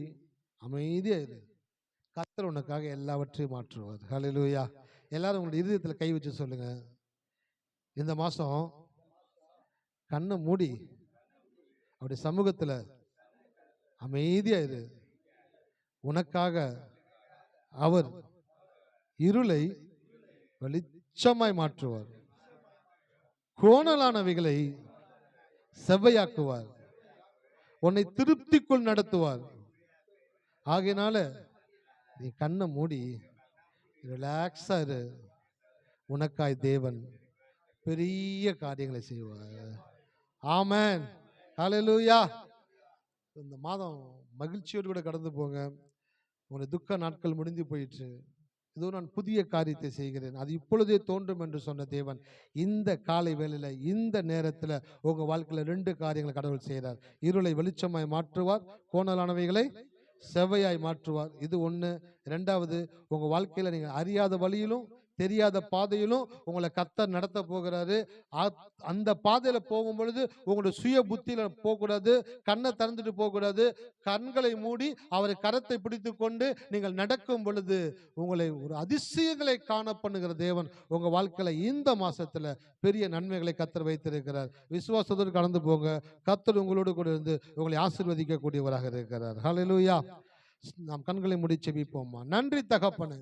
அமைதியா இரு. கர்த்தர் உனக்காக எல்லாவற்றையும் மாற்றுவார். ஹல்லேலூயா. எல்லாரும் உங்களுடைய இதயத்துல கை வச்சு சொல்லுங்க. இந்த மாசம் கண்ணை மூடி அப்படி சமூகத்துல அமைதியா இரு. உனக்காக அவர் இருளை வெளிச்சமாய் மாற்றுவார். கோணலானவைகளை செவ்வையாக்குவார். உன்னை திருப்திக்குள் நடத்துவார். ஆகையினால நீ கண்ணை மூடி ரிலாக்ஸா இரு. உனக்காய் தேவன் பெரிய காரியங்களை செய்வார். ஆமென். ஹல்லேலூயா. இந்த மாதம் மகிழ்ச்சியோடு கூட கடந்து போங்க. உங்களுடைய துக்க நாட்கள் முடிந்து போயிற்று. இதோ நான் புதிய காரியத்தை செய்கிறேன், அது இப்பொழுதே தோன்றும் என்று சொன்ன தேவன் இந்த காலை வேளையில இந்த நேரத்தில் உங்க வாழ்க்கையில 2 காரியங்களை கடவுள் செய்கிறார். இருளை வெளிச்சமாய் மாற்றுவார், கோணலானவைகளை செவ்வையாய் மாற்றுவார். இது ஒண்ணு. இரண்டாவது, உங்க வாழ்க்கையில நீங்க அறியாத வழியிலும் தெரியாத பாதையிலும் உங்களை கர்த்தர் நடத்த போகிறாரு. அந்த பாதையில போகும் பொழுது உங்களுடைய சுய புத்தியில போகக்கூடாது, கண்ணை திறந்துட்டு போகக்கூடாது. கண்களை மூடி அவரை கரத்தை பிடித்து கொண்டு நீங்கள் நடக்கும் பொழுது உங்களை ஒரு அதிசயங்களை காண பண்ணுகிற தேவன் உங்க வாழ்க்கையில இந்த மாசத்துல பெரிய நன்மைகளை கர்த்தர் வைத்திருக்கிறார். விசுவாசத்தோடு கடந்து போங்க. கர்த்தர் உங்களோடு கூட இருந்து உங்களை ஆசீர்வதிக்க கூடியவராக இருக்கிறார். ஹல்லேலூயா. நாம் கண்களை மூடி ஜெபிப்போமா. நன்றி தகப்பனே.